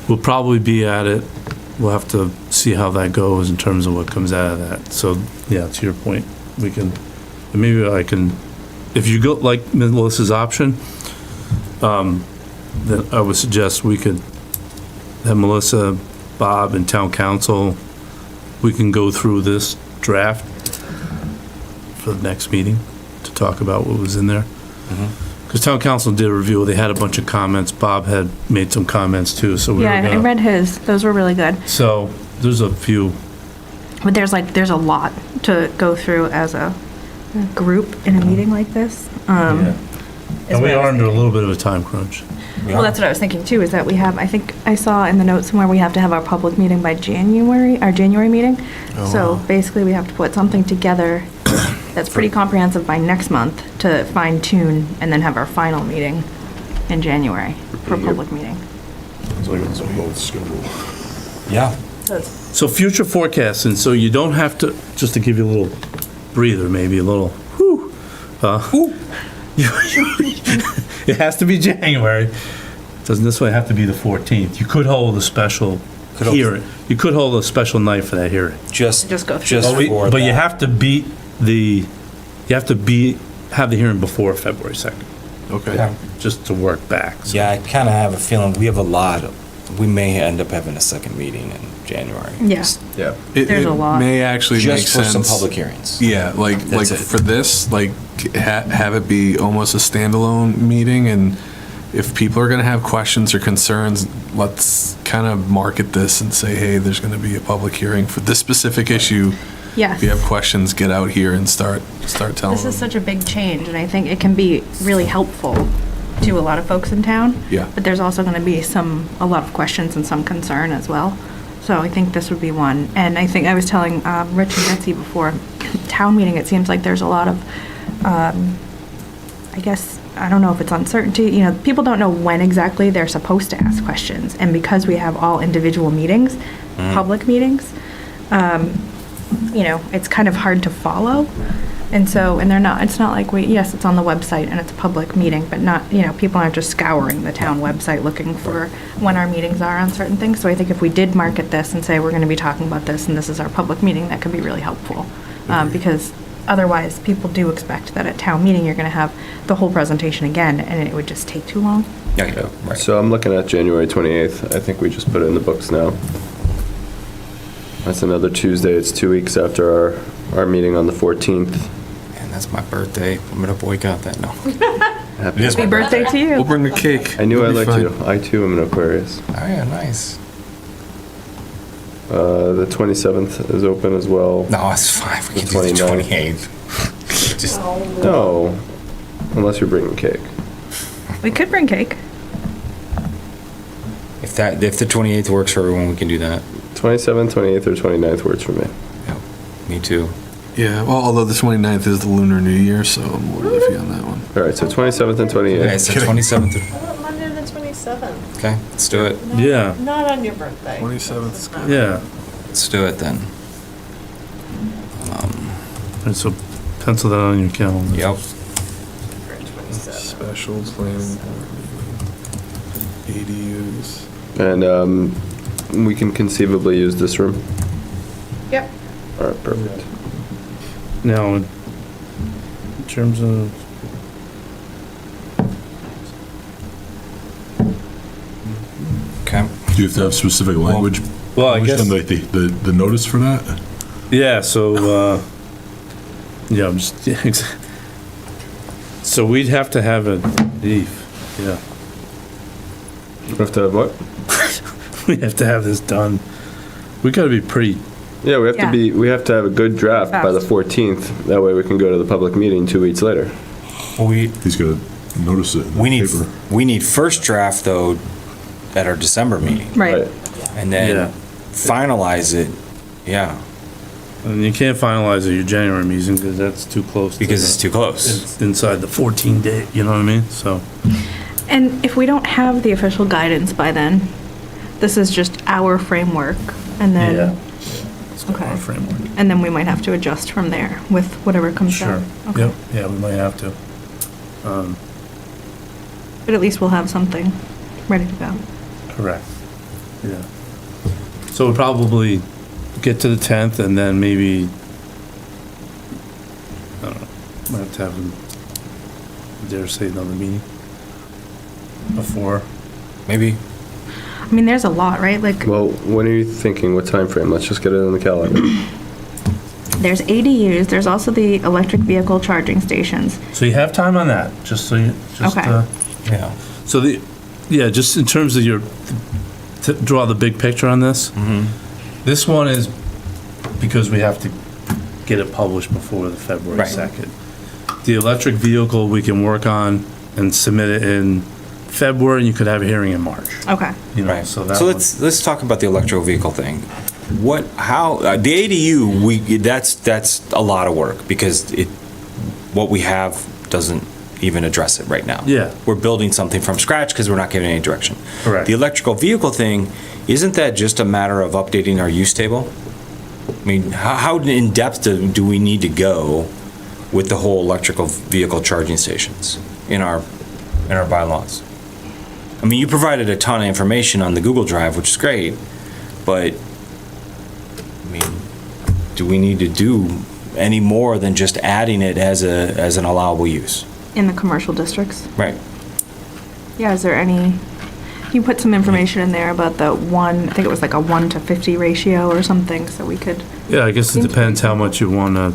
we'll probably be at it. We'll have to see how that goes in terms of what comes out of that. So yeah, to your point, we can, maybe I can, if you go like Melissa's option, then I would suggest we could have Melissa, Bob, and Town Council, we can go through this draft for the next meeting to talk about what was in there. Because Town Council did a review, they had a bunch of comments, Bob had made some comments too, so we were yeah, I gonna, read his. Those were really good. so there's a few, But there's a lot to go through as a group in a meeting like this. Is and we what I are was under a thinking. little bit of a time crunch. Well, that's what I was thinking too, is that we have, I think I saw in the notes somewhere, we have to have our public meeting by our January meeting. So basically, we have to put something together that's pretty comprehensive by next month to fine tune and then have our final meeting in January for a public meeting. Yeah. So future forecasting, so you don't have to, just to give you a little breather, maybe a little, whew, it has to be January. Doesn't necessarily have to be the 14th. You could hold a special hearing. You could hold a special night for that hearing. Just go through just that. for But you that. have to have the hearing before February 2nd. Okay. Yeah. Just to work back. So- Yeah, I kind of have a feeling we have a lot we may end up having a second meeting in January. Yeah. Yeah. There's a lot. May actually make Just for sense. some public hearings. Yeah, like That's it. for this, like have it be almost a standalone meeting, and if people are going to have questions or concerns, let's kind of market this and say, hey, there's going to be a public hearing for this specific issue. Yes. If you have questions, get out here and start telling This is them. such a big change, and I think it can be really helpful to a lot of folks in town. Yeah. But there's also going to be a lot of questions and some concern as well. So I think this would be one. And I think I was telling Rich and Betsy before, town meeting, it seems like there's a lot of, I guess, I don't know if it's uncertainty, people don't know when exactly they're supposed to ask questions. And because we have all individual meetings, public meetings, it's kind of hard to follow. And so, it's not like yes, it's on the website and it's a public meeting, but not, people aren't just scouring the town website looking for when our meetings are on certain things. So I think if we did market this and say, we're going to be talking about this and this is our public meeting, that could be really helpful. Because otherwise, people do expect that at town meeting, you're going to have the whole presentation again, and it would just take too long. Yeah, right. So I'm looking at January 28th. I think we just put it in the books now. That's another Tuesday. It's 2 weeks after our meeting on the 14th. And that's my birthday. I'm gonna boycott that. No. Happy Happy birthday to you. We'll bring the cake. I knew I It'll be liked fine. you. I too am an Aquarius. Oh yeah, nice. The 27th is open as well. No, it's fine. We can do the 28th. Just No, unless you're bringing cake. We could bring cake. if the 28th works for everyone, we can do that. 27th, 28th, or 29th works for me. Me too. Yeah, well, although the 29th is the Lunar New Year, so I'm a little iffy on that one. All right, so 27th and 28th. Okay, so 27th. How about Monday the 27th? Okay, let's do it. Yeah. Not on your birthday. 27th is good. Yeah. Let's do it then. And so Pencil that on your calendar. Yep. Special planning board meeting. ADUs. And we can conceivably use this room. Yep. All right, perfect. Now, in terms of, Okay. Do you have to have specific language? well, I guess, Like the notice for that? yeah, so, yeah, I'm just, so we'd have to have a, yeah, We have to have what? we have to have this done. We gotta be pretty, Yeah, we have Yeah. to be, we have to have a good draft by the 14th. That way we can go to the public meeting 2 weeks later. Well, He's got to notice it in the paper. we need first draft though at our December meeting, Right. and then Yeah. finalize it. Yeah, and you can't finalize at your January meeting because that's too close. because it's too close. It's inside the 14 day, you know what I mean? So, And if we don't have the official guidance by then, this is just our framework, and yeah. then, It's Okay. our framework. and then we might have to adjust from there with whatever comes Sure. out. Okay. Yep, yeah, we might have to. But at least we'll have something ready to go. Correct. Yeah. So we'll probably get to the 10th and then maybe, I don't know, might have to have, dare say another meeting before. Maybe. I mean, there's a lot, right? Like, Well, when are you thinking? What time frame? Let's just get it on the calendar. there's ADUs, there's also the electric vehicle charging stations. So you have time on that, just so you, just, Okay. Yeah. so yeah, just in terms of your, to draw the big picture on this. This one is because we have to get it published before the February Right. 2nd. The electric vehicle, we can work on and submit it in February, and you could have a hearing in March. Okay. You know, Right. so that So one- let's talk about the electrical vehicle thing. The ADU, that's a lot of work because what we have doesn't even address it right now. Yeah. We're building something from scratch because we're not giving any direction. Correct. The electrical vehicle thing, isn't that just a matter of updating our use table? I mean, how in depth do we need to go with the whole electrical vehicle charging stations in our bylaws? I mean, you provided a ton of information on the Google Drive, which is great, but, I mean, do we need to do any more than just adding it as an allowable use? In the commercial districts? Right. Yeah, is there any, you put some information in there about the one, I think it was like a 1:50 ratio or something, so we could, Yeah, I guess it depends how much you want to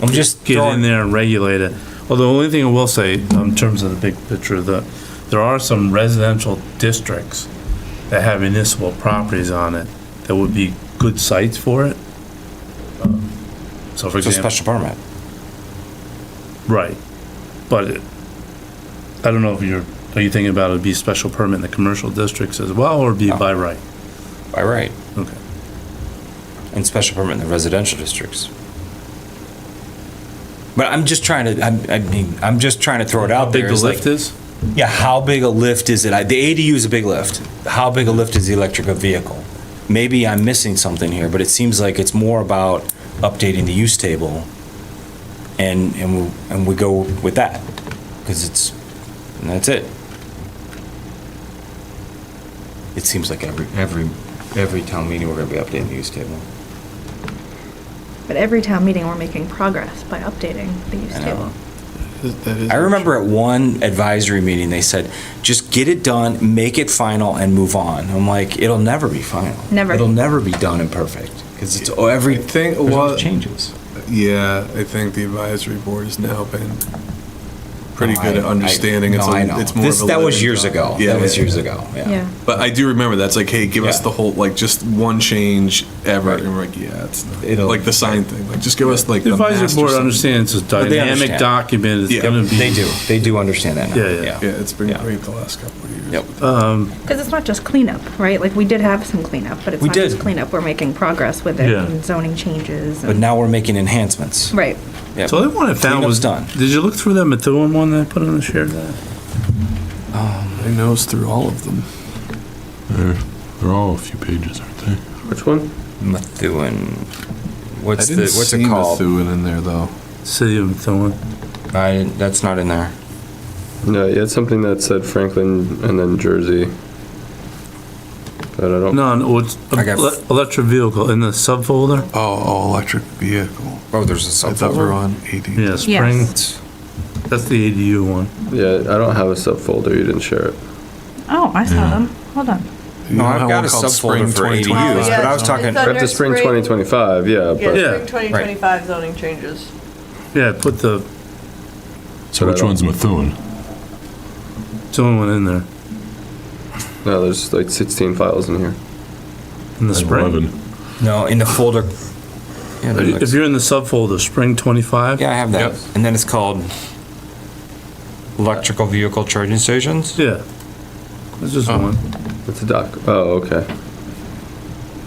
I'm just get throwing- in there and regulate it. Well, the only thing I will say, in terms of the big picture, there are some residential districts that have municipal properties on it that would be good sites for it. So for It's a example. special permit. Right, but I don't know if are you thinking about it'd be a special permit in the commercial districts as well, or be by right? By right. Okay. And special permit in the residential districts. But I'm just trying to, I'm just trying to throw it out there. How big the lift is? Yeah, how big a lift is it? The ADU is a big lift. How big a lift is the electric vehicle? Maybe I'm missing something here, but it seems like it's more about updating the use table, and we go with that, because and that's it. It seems like every town meeting, we're gonna be updating the use table. but every town meeting, we're making progress by updating the use I know. table. That is I remember at one advisory meeting, they said, just get it done, make it final, and move on. I'm like, it'll never be final. Never. It'll never be done and perfect, because it's every, I think, there's well, always changes. yeah, I think the advisory board has now been pretty No, good at understanding. No, I know. It's more of a That was living years ago. document. Yeah, That was yeah, years yeah. ago, Yeah. yeah. But I do remember that's like, hey, give us Yeah. the whole, like, just one change ever. Right. And we're like, yeah, it's not. It'll- Like the sign thing. Like, just give us like The the advisory master board sign. understands it's a But they dynamic understand. document, it's Yeah. gonna be. They do understand that now. Yeah, yeah. Yeah, it's been Yeah. great the last couple of years. Yep. Because it's not just cleanup, right? Like, we did have some cleanup, but it's We not just did. cleanup, we're making progress with it, Yeah. and zoning changes. But and- now we're making enhancements. Right. Yep. So the one I found Cleanup's was, done. did you look through that Methuen one that I put on the shared that? I nose through all of them. They're all a few pages, aren't they? Which one? Methuen. I What's didn't it see called? Methuen in there though. City of Methuen. That's not in there. No, you had something that said Franklin and then Jersey. But I don't. No, it's I got- electric vehicle in the subfolder. Oh, electric vehicle. Oh, there's a I thought we were subfolder. on AD. Yeah, spring. Yes. That's the ADU one. Yeah, I don't have a subfolder. You didn't share it. Oh, I saw them. Hold on. No, You I've have got one a called subfolder Spring for 2020. ADUs, Yeah, but I was it's talking. under We're up to spring 2025, yeah, Yeah, but Yeah. spring 2025 zoning changes. Yeah, put the, So which one's Methuen? it's the only one in there. no, there's like 16 files in here. In the spring. 11. No, in the folder. Yeah, there's like- If you're in the subfolder, spring 25. yeah, I have that. Yep. And then it's called electrical vehicle charging stations. Yeah. It's just one. It's a doc. Oh, okay.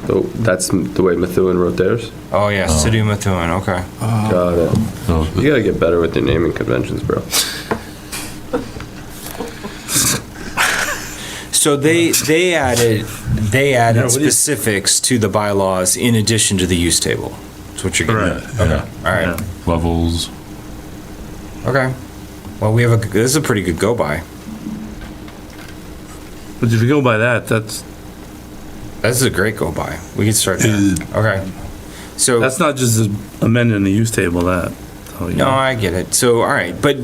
So that's the way Methuen wrote theirs? Oh yeah, City of Methuen. Okay. Got it. No, You gotta get better with your naming conventions, bro. So they added specifics to the bylaws in addition to the use table. That's what you're getting at. yeah. All right. Yeah. Levels. Okay. Well, this is a pretty good go by. But if you go by that, This is a great go by. We can start there. Okay. So that's not just amending the use table, that. Oh, yeah. no, I get it. So all right, but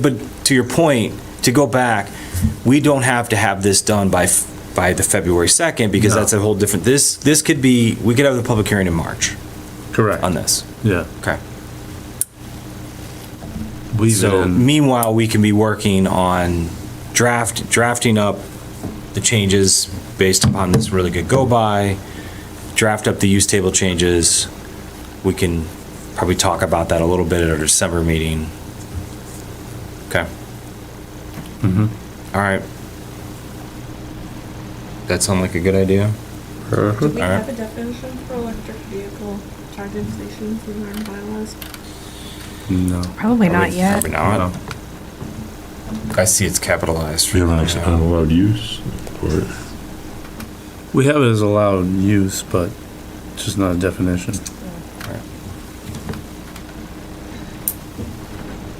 to your point, to go back, we don't have to have this done by the February 2nd because No. that's a whole different. This could be. We could have the public hearing in March Correct. on this. Yeah. Okay. Weave it So in. meanwhile, we can be working on drafting up the changes based upon this really good go-by, draft up the use table changes. We can probably talk about that a little bit at our December meeting. Okay. All right. That sound like a good idea? Do we Alright. have a definition for electric vehicle charging stations in our bylaws? No. Probably not yet. Probably not. I see it's capitalized. We have an allowed use for it. We have it as allowed use, but just not a definition.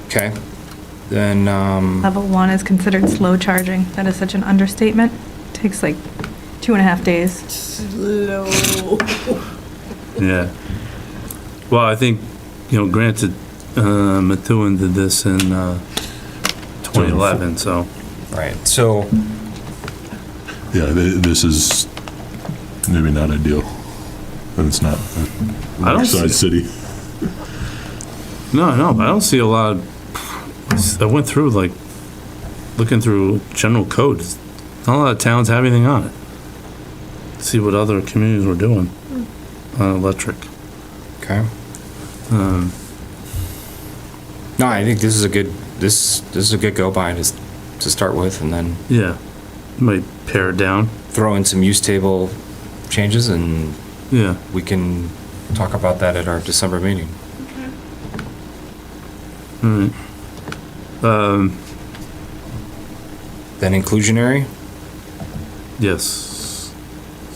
Okay. Then, Level 1 is considered slow charging. That is such an understatement. Takes like 2.5 days. Slow. Yeah. Well, I think, granted, Methuen did this in 2011, so. right, so, Yeah, this is maybe not ideal. And it's not I a don't Lakeside see- city. No, I don't see a lot of, I went through, looking through general code. Not a lot of towns have anything on it. See what other communities were doing on electric. okay. No, I think this is a good, this is a good go-by to start with, and then Yeah. Might pare it down. throw in some use table changes, and Yeah. we can talk about that at our December meeting. All right. Then inclusionary? Yes.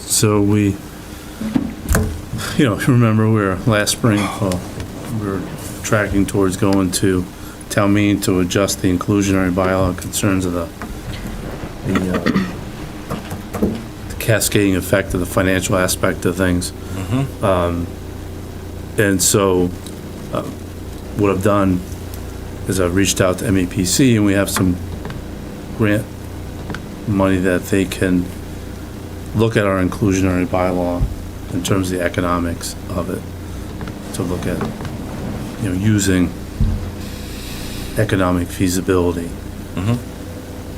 So we, if you remember, last spring, we were tracking towards going to town meeting to adjust the inclusionary bylaw concerns of the cascading effect of the financial aspect of things. And so what I've done is I've reached out to MEPC, and we have some grant money that they can look at our inclusionary bylaw in terms of the economics of it, to look at, using economic feasibility.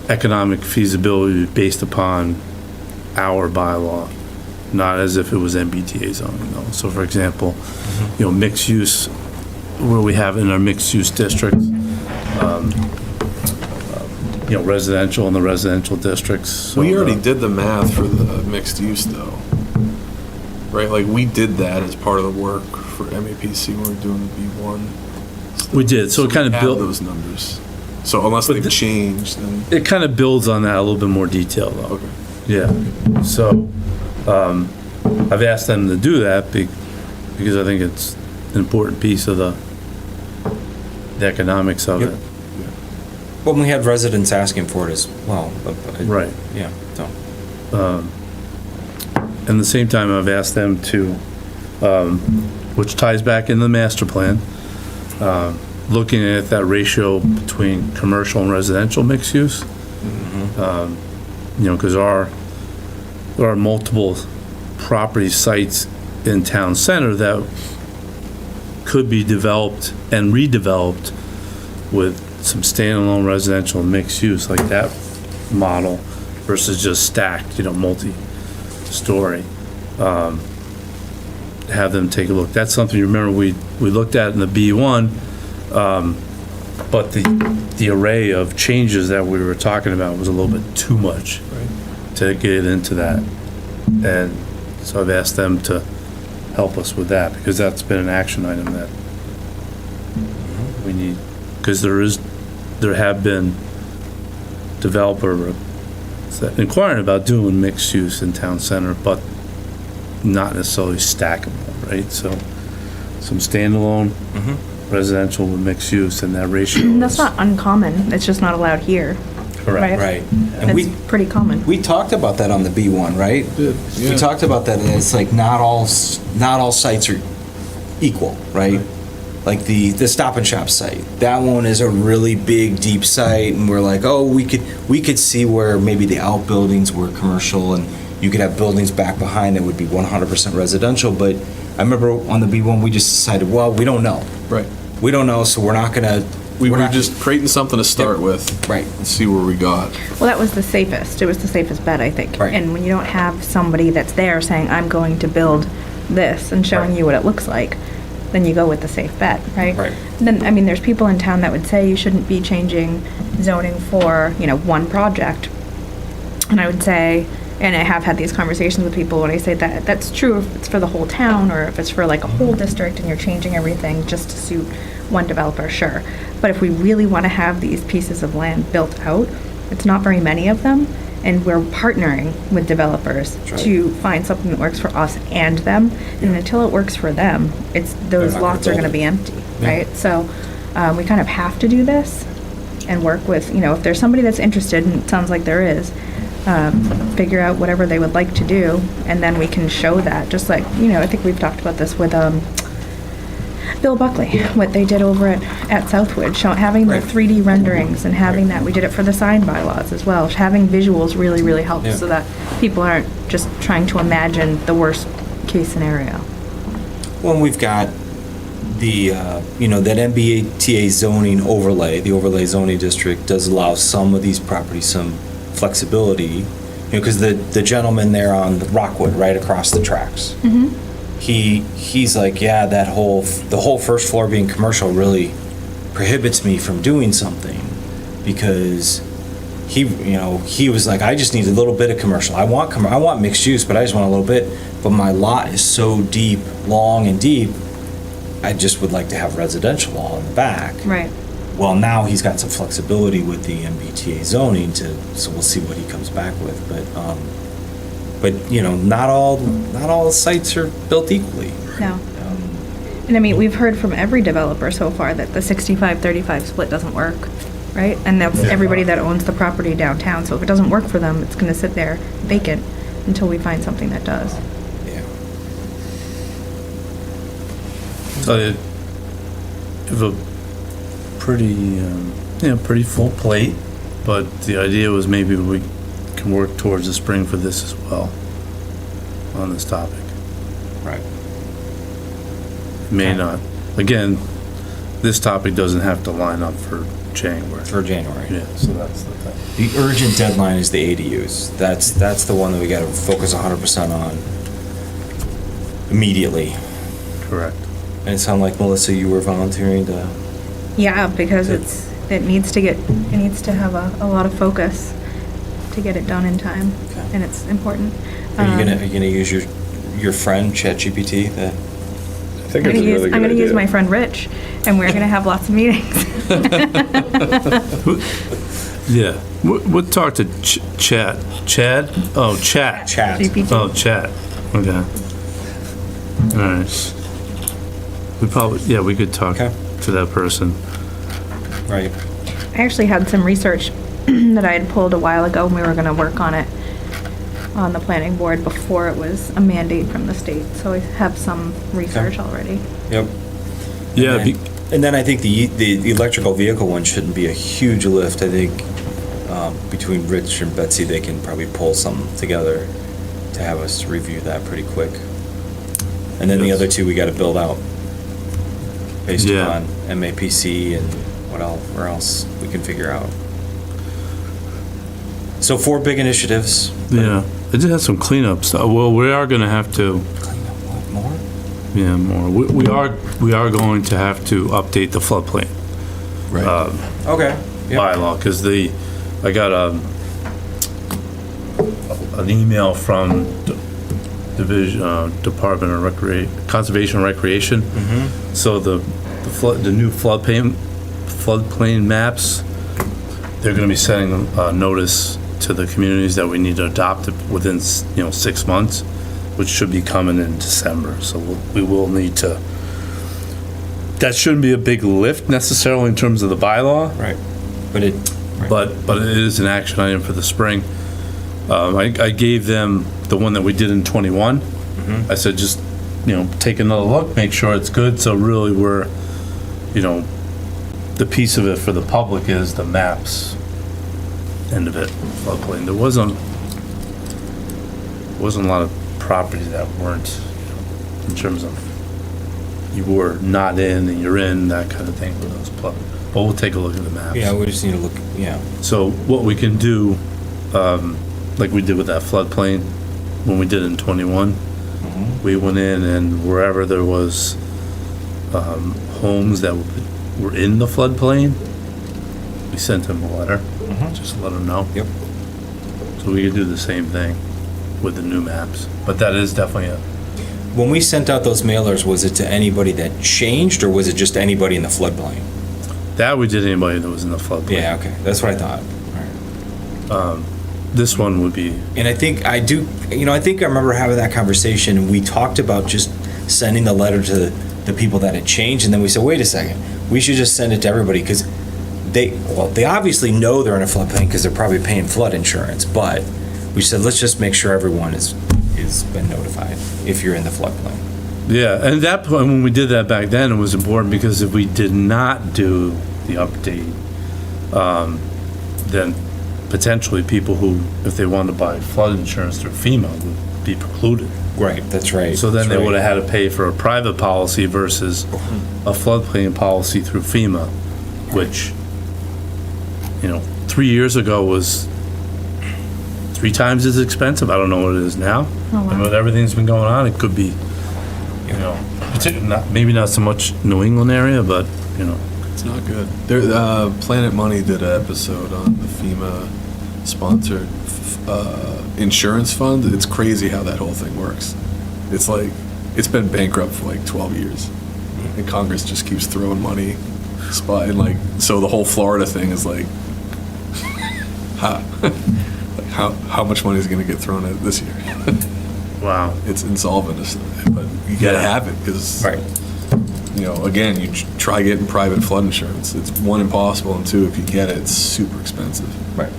Economic feasibility based upon our bylaw, not as if it was MBTA zoning, though. So for example, mixed use, where we have in our mixed use districts, residential in the residential districts. So We already the- did the math for the mixed use though. Right, like we did that as part of the work for MAPC when we were doing the B1. We did, so it kind we of have built, those numbers. So unless they've changed, then. it kind of builds on that a little bit more detail, though. Okay. Yeah, so, I've asked them to do that because I think it's an important piece of the the economics of it. Well, we had residents asking for it as well. Right. Yeah, so. And at the same time, I've asked them to, which ties back into the master plan, looking at that ratio between commercial and residential mixed use. You know, because there are multiple property sites in town center that could be developed and redeveloped with some standalone residential and mixed use, like that model, versus just stacked, you know, multi-story. Have them take a look. That's something, you remember, we looked at in the B1, but the array of changes that we were talking about was a little bit too much to get into that. And so I've asked them to help us with that, because that's been an action item that we need, because there have been developer inquiring about doing mixed use in town center, but not necessarily stackable, right? So some standalone residential with mixed use, and that ratio That's is not uncommon, it's just not allowed here. correct. Right. And It's pretty common. we talked about that on the B1, right? We talked about that, and it's like not all sites are equal, right? Like the Stop and Shop site, that one is a really big, deep site, and we're like, oh, we could see where maybe the outbuildings were commercial, and you could have buildings back behind that would be 100% residential. But I remember on the B1, we just decided, well, we don't know. Right. We don't know, so we're not gonna. We were just creating something to start with. Right. And see where we got. Well, that was the safest. It was the safest bet, I think. Right. And when you don't have somebody that's there saying, I'm going to build this and showing you what it looks like, then you go with the safe bet, right? Right. Then, I mean, there's people in town that would say you shouldn't be changing zoning for, you know, one project. And I would say, and I have had these conversations with people when I say that that's true if it's for the whole town, or if it's for like a whole district and you're changing everything just to suit one developer, sure. But if we really want to have these pieces of land built out, it's not very many of them, and we're partnering with developers to find something that works for us and them. And until it works for them, those not gonna lots are build going to it. be empty, Yeah. right? So we kind of have to do this and work with, you know, if there's somebody that's interested, and it sounds like there is, figure out whatever they would like to do, and then we can show that, just like, you know, I think we've talked about this with Bill Buckley, what they did over at Southwood, having the 3D renderings and having that. We did it for the sign bylaws as well. Having visuals really, really helps, Yeah. so that people aren't just trying to imagine the worst case scenario. Well, we've got the, you know, that MBTA zoning overlay, the overlay zoning district does allow some of these properties some flexibility, you know, because the gentleman there on Rockwood, right across the tracks, he's like, yeah, the whole first floor being commercial really prohibits me from doing something, because he was like, I just need a little bit of commercial. I want mixed use, but I just want a little bit. But my lot is so deep, long and deep, I just would like to have residential all in the back. Right. Well, now he's got some flexibility with the MBTA zoning so we'll see what he comes back with. But you know, not all sites are built equally. No. And I mean, we've heard from every developer so far that the 65-35 split doesn't work, right? And that's everybody that owns the property downtown. So if it doesn't work for them, it's gonna sit there vacant until we find something that does. Yeah. So you have a pretty full plate, but the idea was maybe we can work towards the spring for this as well on this topic. Right. May not. Again, this topic doesn't have to line up for January. For January. Yeah, so that's the thing. The urgent deadline is the ADUs. That's the one that we got to focus 100% on immediately. Correct. And it sounded like, Melissa, you were volunteering to. Yeah, because it needs to have a lot of focus to get it done in time, Okay. and it's important. Are you gonna use your friend ChatGPT? That I think it's a really good I'm gonna use idea. my friend Rich, and we're gonna have lots of meetings. Yeah. We'll talk to Chad. Chad? Oh, Chat. Chat. GPT. Oh, Chat. Okay. All right. We could talk Okay. to that person. Right. I actually had some research that I had pulled a while ago, and we were gonna work on it on the planning board before it was a mandate from the state, so I have some research already. Yep. Yeah, And then I think the electrical vehicle one shouldn't be a huge lift. I think between Rich and Betsy, they can probably pull some together to have us review that pretty quick. And then the Yes. other two, we got to build out based Yeah. upon MAPC and where else we can figure out. So 4 big initiatives. yeah. It did have some cleanup stuff. Well, we are gonna have to, Clean up what, more? yeah, more. We are going to have to update the floodplain Right. Okay. Yep. bylaw, because I got an email from Department of Conservation and Recreation. So the new floodplain maps, they're gonna be sending a notice to the communities that we need to adopt it within, 6 months, which should be coming in December. So we will need to, that shouldn't be a big lift necessarily in terms of the bylaw. Right. But it. Right. But it is an action item for the spring. I gave them the one that we did in '21. I said, just, take another look, make sure it's good. So really we're, the piece of it for the public is the maps end of it, floodplain. There wasn't a lot of properties that weren't, in terms of you were not in and you're in, that kind of thing with those flood. But we'll take a look at the maps. Yeah, we just need to look, yeah. So what we can do, like we did with that floodplain, when we did in '21, we went in and wherever there was homes that were in the floodplain, we sent them a letter, just to let them know. Yep. So we could do the same thing with the new maps. But that is definitely When we sent out those mailers, was it to anybody that changed, or was it just anybody in the floodplain? that we did anybody that was in the floodplain. Yeah, okay, that's what I thought. This one would be, And I think I remember having that conversation, and we talked about just sending the letter to the people that had changed, and then we said, wait a second, we should just send it to everybody, because they obviously know they're in a floodplain because they're probably paying flood insurance, but we said, let's just make sure everyone is been notified if you're in the floodplain. yeah, and at that point, when we did that back then, it was important because if we did not do the update, then potentially people who, if they wanted to buy flood insurance through FEMA, would be precluded. Right, that's right. So then that's they right. would have had to pay for a private policy versus a floodplain policy through FEMA, which, 3 years ago was 3 times as expensive. I don't know what it is now. Oh, wow. And with everything's been going on, it could be, maybe not so much New England area, but, It's not good. Planet Money did an episode on the FEMA-sponsored insurance fund. It's crazy how that whole thing works. It's like, it's been bankrupt for like 12 years. And Congress just keeps throwing money. So the whole Florida thing is like, how much money is going to get thrown at this year? wow. It's insolvent, but you got to have it because, Right. Again, you try getting private flood insurance. It's 1, impossible, and 2, if you get it, it's super expensive. Right.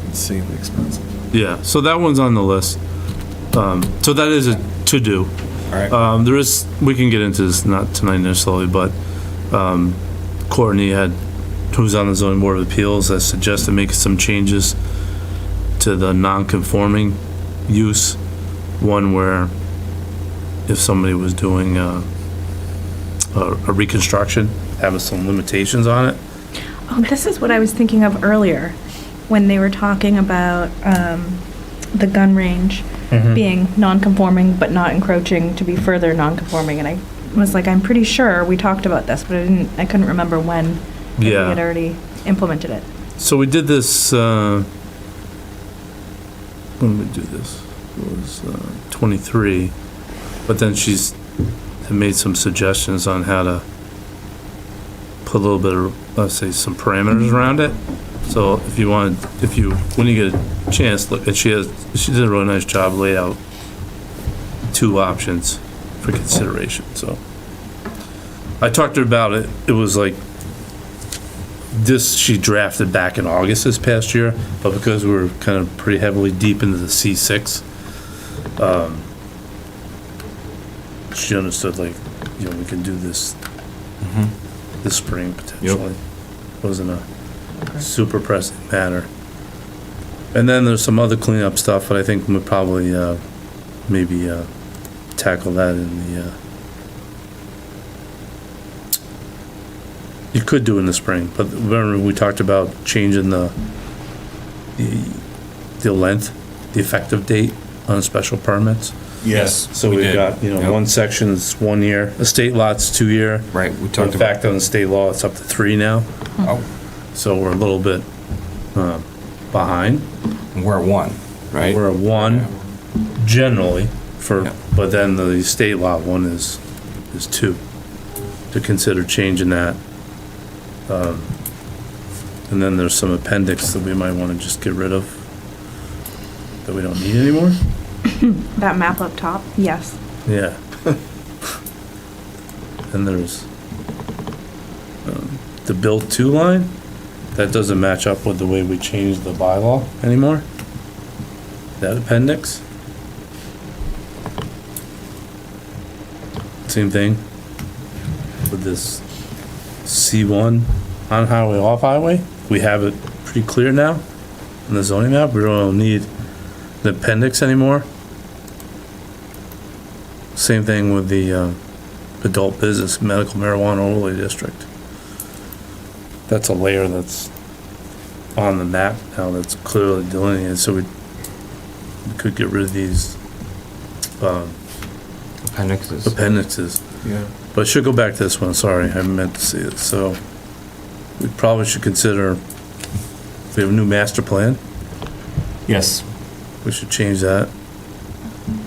Insanely expensive. Yeah, so that one's on the list. So that is a to-do. All right. There is, we can get into this, not tonight necessarily, but Courtney who's on the zoning board of appeals, has suggested making some changes to the non-conforming use. One where if somebody was doing a reconstruction, having some limitations on it. Oh, this is what I was thinking of earlier, when they were talking about the gun range being non-conforming but not encroaching to be further non-conforming, and I was like, I'm pretty sure we talked about this, but I couldn't remember when we Yeah. had already implemented it. So we did this, when did we do this? It was 23, but then she's had made some suggestions on how to put a little bit of, let's say, some parameters around it. So when you get a chance, look, and she did a really nice job, laid out 2 options for consideration, so. I talked to her about it. It was like this she drafted back in August this past year, but because we were kind of pretty heavily deep into the C6, she understood, like, you know, we can do this this spring potentially. Wasn't a super pressing matter. And then there's some other cleanup stuff, but I think we'll probably maybe tackle that in the. You could do in the spring, but remember we talked about changing the length, the effective date on special permits. Yes. So we've got, you know, one section's 1 year, estate lot's 2 year. Right, we talked In fact, on the state law, it's up to 3 now. Oh. So we're a little bit behind. We're at 1, right? We're at 1 generally for, Yeah. but then the state law one is 2. To consider changing that. And then there's some appendix that we might want to just get rid of that we don't need anymore. That map up top, yes. Yeah. And there's the build to line. That doesn't match up with the way we changed the bylaw anymore. That appendix. Same thing with this C1 on highway, off highway. We have it pretty clear now in the zoning map. We don't need the appendix anymore. Same thing with the adult business medical marijuana overlay district. That's a layer that's on the map now that's clearly delineated, so we could get rid of these appendixes. Yeah. But I should go back to this one, sorry, I meant to see it. So we probably should consider, we have a new master plan, Yes, we should change that.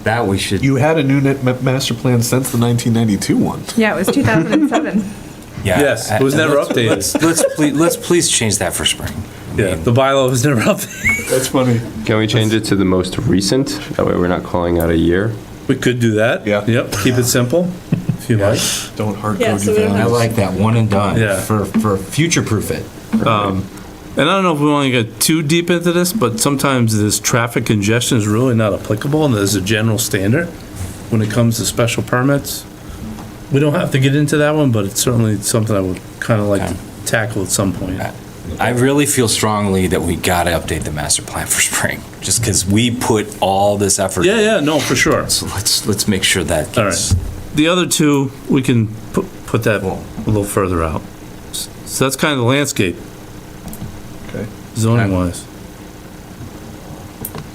that we should. You had a new master plan since the 1992 one. Yeah, it was 2007. Yeah. Yes, it was never updated. Let's please change that for spring. Yeah, the bylaw was never updated. That's funny. Can we change it to the most recent? That way we're not calling out a year. We could do that. Yeah. Yep, keep it simple, if you like. Don't hard Yeah, code so your we don't values. I like that, one and done. Yeah. For future-proof it. And I don't know if we want to get too deep into this, but sometimes this traffic congestion is really not applicable, and there's a general standard when it comes to special permits. We don't have to get into that one, but it's certainly something I would kind of like to tackle at some point. I really feel strongly that we gotta update the master plan for spring, just because we put all this effort. Yeah, no, for sure. So let's make sure that All gets. right. The other two, we can put that a little further out. So that's kind of the landscape, Okay. zoning wise.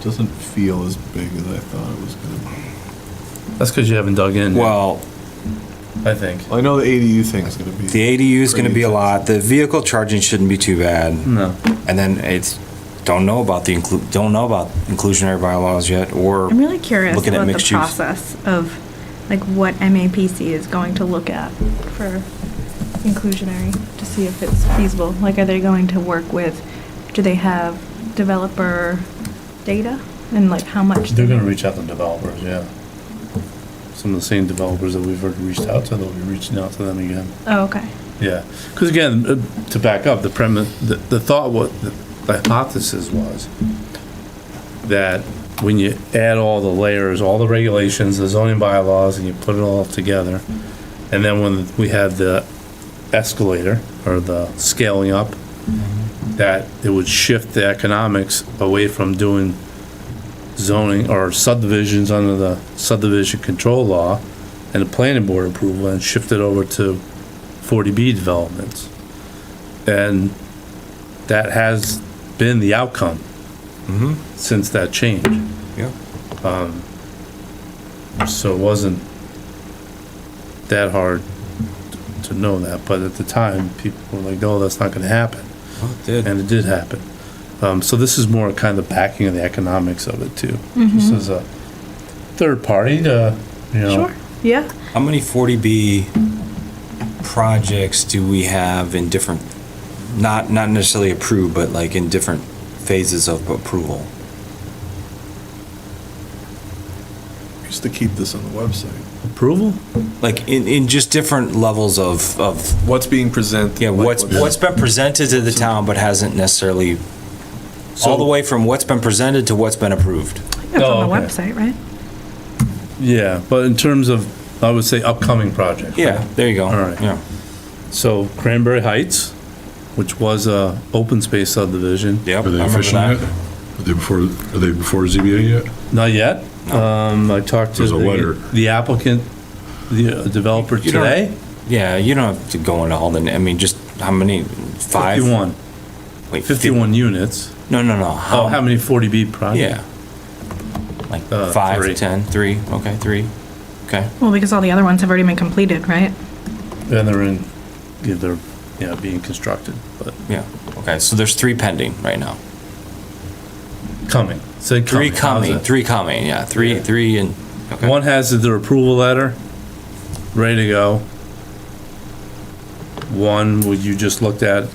Doesn't feel as big as I thought it was going to be. That's because you haven't dug in, Well, I think. I know the ADU thing is going to be. the ADU is gonna be a lot. The vehicle charging shouldn't be too bad. No. And then it's, don't know about inclusionary bylaws yet, or. I'm really curious Looking at about the mixed use. process of, like, what MAPC is going to look at for inclusionary, to see if it's feasible. Like, are they going to work with, do they have developer data? And like, how much? They're gonna reach out to developers, yeah. Some of the same developers that we've already reached out to, they'll be reaching out to them again. Oh, okay. Yeah, because again, to back up, the premise, the thought, the hypothesis was that when you add all the layers, all the regulations, the zoning bylaws, and you put it all together, and then when we had the escalator, or the scaling up, that it would shift the economics away from doing zoning or subdivisions under the subdivision control law and the planning board approval, and shift it over to 40B developments. And that has been the outcome since that change. Yeah. So it wasn't that hard to know that, but at the time, people were like, no, that's not gonna happen. Oh, it did. And it did happen. So this is more kind of backing of the economics of it too. This is a third party to, you know. Sure, yeah. How many 40B projects do we have in different, not necessarily approved, but like in different phases of approval? You're just to keep this on the website. Approval? Like in just different levels of What's being presented? yeah, like what's been presented to the town but hasn't necessarily, all the way from what's been presented to what's been approved. It's on the okay. website, right? Yeah, but in terms of, I would say upcoming projects. Yeah, there you go. All right. Yeah. So Cranberry Heights, which was a open space subdivision. Yep, Are they I remember official that. yet? Are they before ZBA yet? Not yet. I talked to There's a letter. the applicant, the developer You don't- today. Yeah, you don't have to go into all the, I mean, just how many? 5? 51. Wait, 51 units. No. Oh, how many 40B projects? Yeah. Like 5, 3. 10, 3, okay, 3, okay. Well, because all the other ones have already been completed, right? And they're in, yeah, they're, yeah, being constructed, but Yeah, okay, so there's 3 pending right now. coming. Say 3 How's coming, that? 3 coming, yeah, 3 and, okay. One has their approval letter, ready to go. One, what you just looked at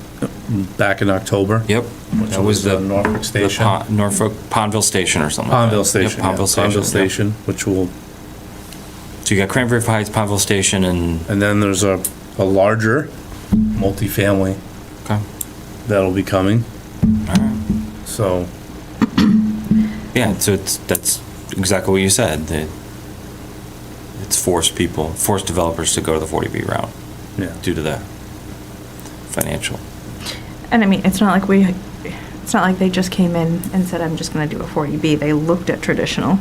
back in October. Yep, Which that was the Norfolk Station. Norfolk Pondville Station or something. like that. Pondville Yep, Station. yeah, Pondville Station. Pondville yep. Station, which will, So you got Cranberry Heights, Pondville Station, and, and then there's a larger multifamily okay, that'll be coming. all right. So, Yeah, so that's exactly what you said, that it's forced developers to go to the 40B route yeah. due to that financial. And I mean, it's not like they just came in and said, I'm just gonna do a 40B. They looked at traditional,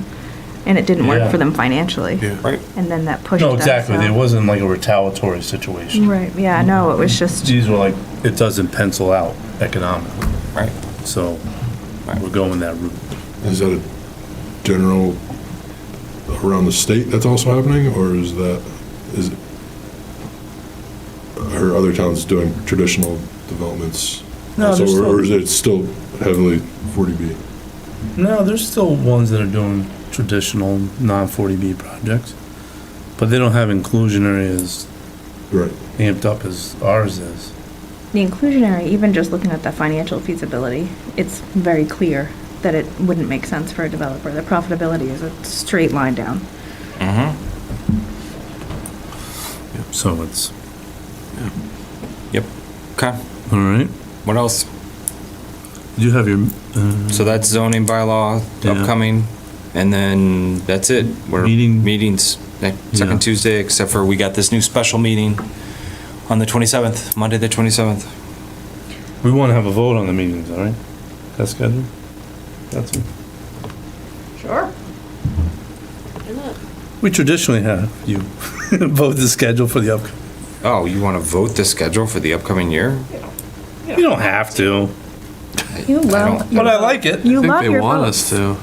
and it didn't work Yeah. for them financially. Yeah. Right. And then that pushed No, them, exactly. so- It wasn't like a retaliatory situation. Right, yeah, no, it was just, These were like, it doesn't pencil out economically. Right. So we're going that route. Is that a general around the state that's also happening, or is it, are other towns doing traditional developments? No, also, there's or is still- it still heavily 40B? No, there's still ones that are doing traditional non-40B projects, but they don't have inclusionary as Right. amped up as ours is. the inclusionary, even just looking at the financial feasibility, it's very clear that it wouldn't make sense for a developer. The profitability is a straight line down. Mm-hmm. So it's, Yep, okay. all right. What else? You have your, So that's zoning bylaw Yeah. upcoming, and then that's it. Meetings Yeah. second Tuesday, except for we got this new special meeting on the 27th, Monday the 27th. we want to have a vote on the meetings, all right? That's scheduled? That's it. Sure. We traditionally have you vote the schedule for the upcoming. Oh, you want to vote the schedule for the upcoming year? You don't have to, You love, but I like it. you I think love they your want votes. us to.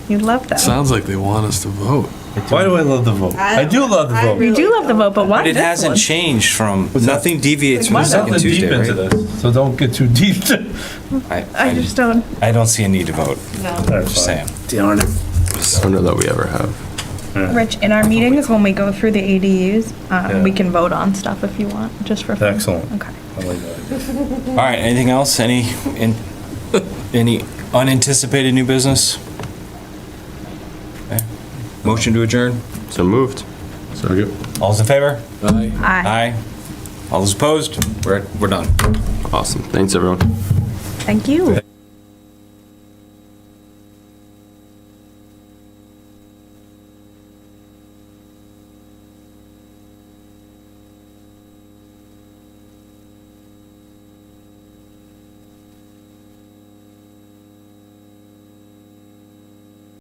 You love them. Sounds like they want us to vote. Why do I love the vote? I do love the vote. You do love the vote, but why But it this hasn't one? changed from, nothing deviates from the There's second nothing deep Tuesday, into right? this, so don't get too deep. I just don't. I don't see a need to vote, just saying. Darn it. I don't know that we ever have. Rich, in our meetings, when we go through the ADUs, Yeah. we can vote on stuff if you want, just for fun. Excellent. Okay. I like that. All right, anything else? Any unanticipated new business? Okay. Motion to adjourn? So moved. Second. All's in favor? Aye. Aye. Aye. All those opposed? We're done. Awesome. Thanks, everyone. Thank you.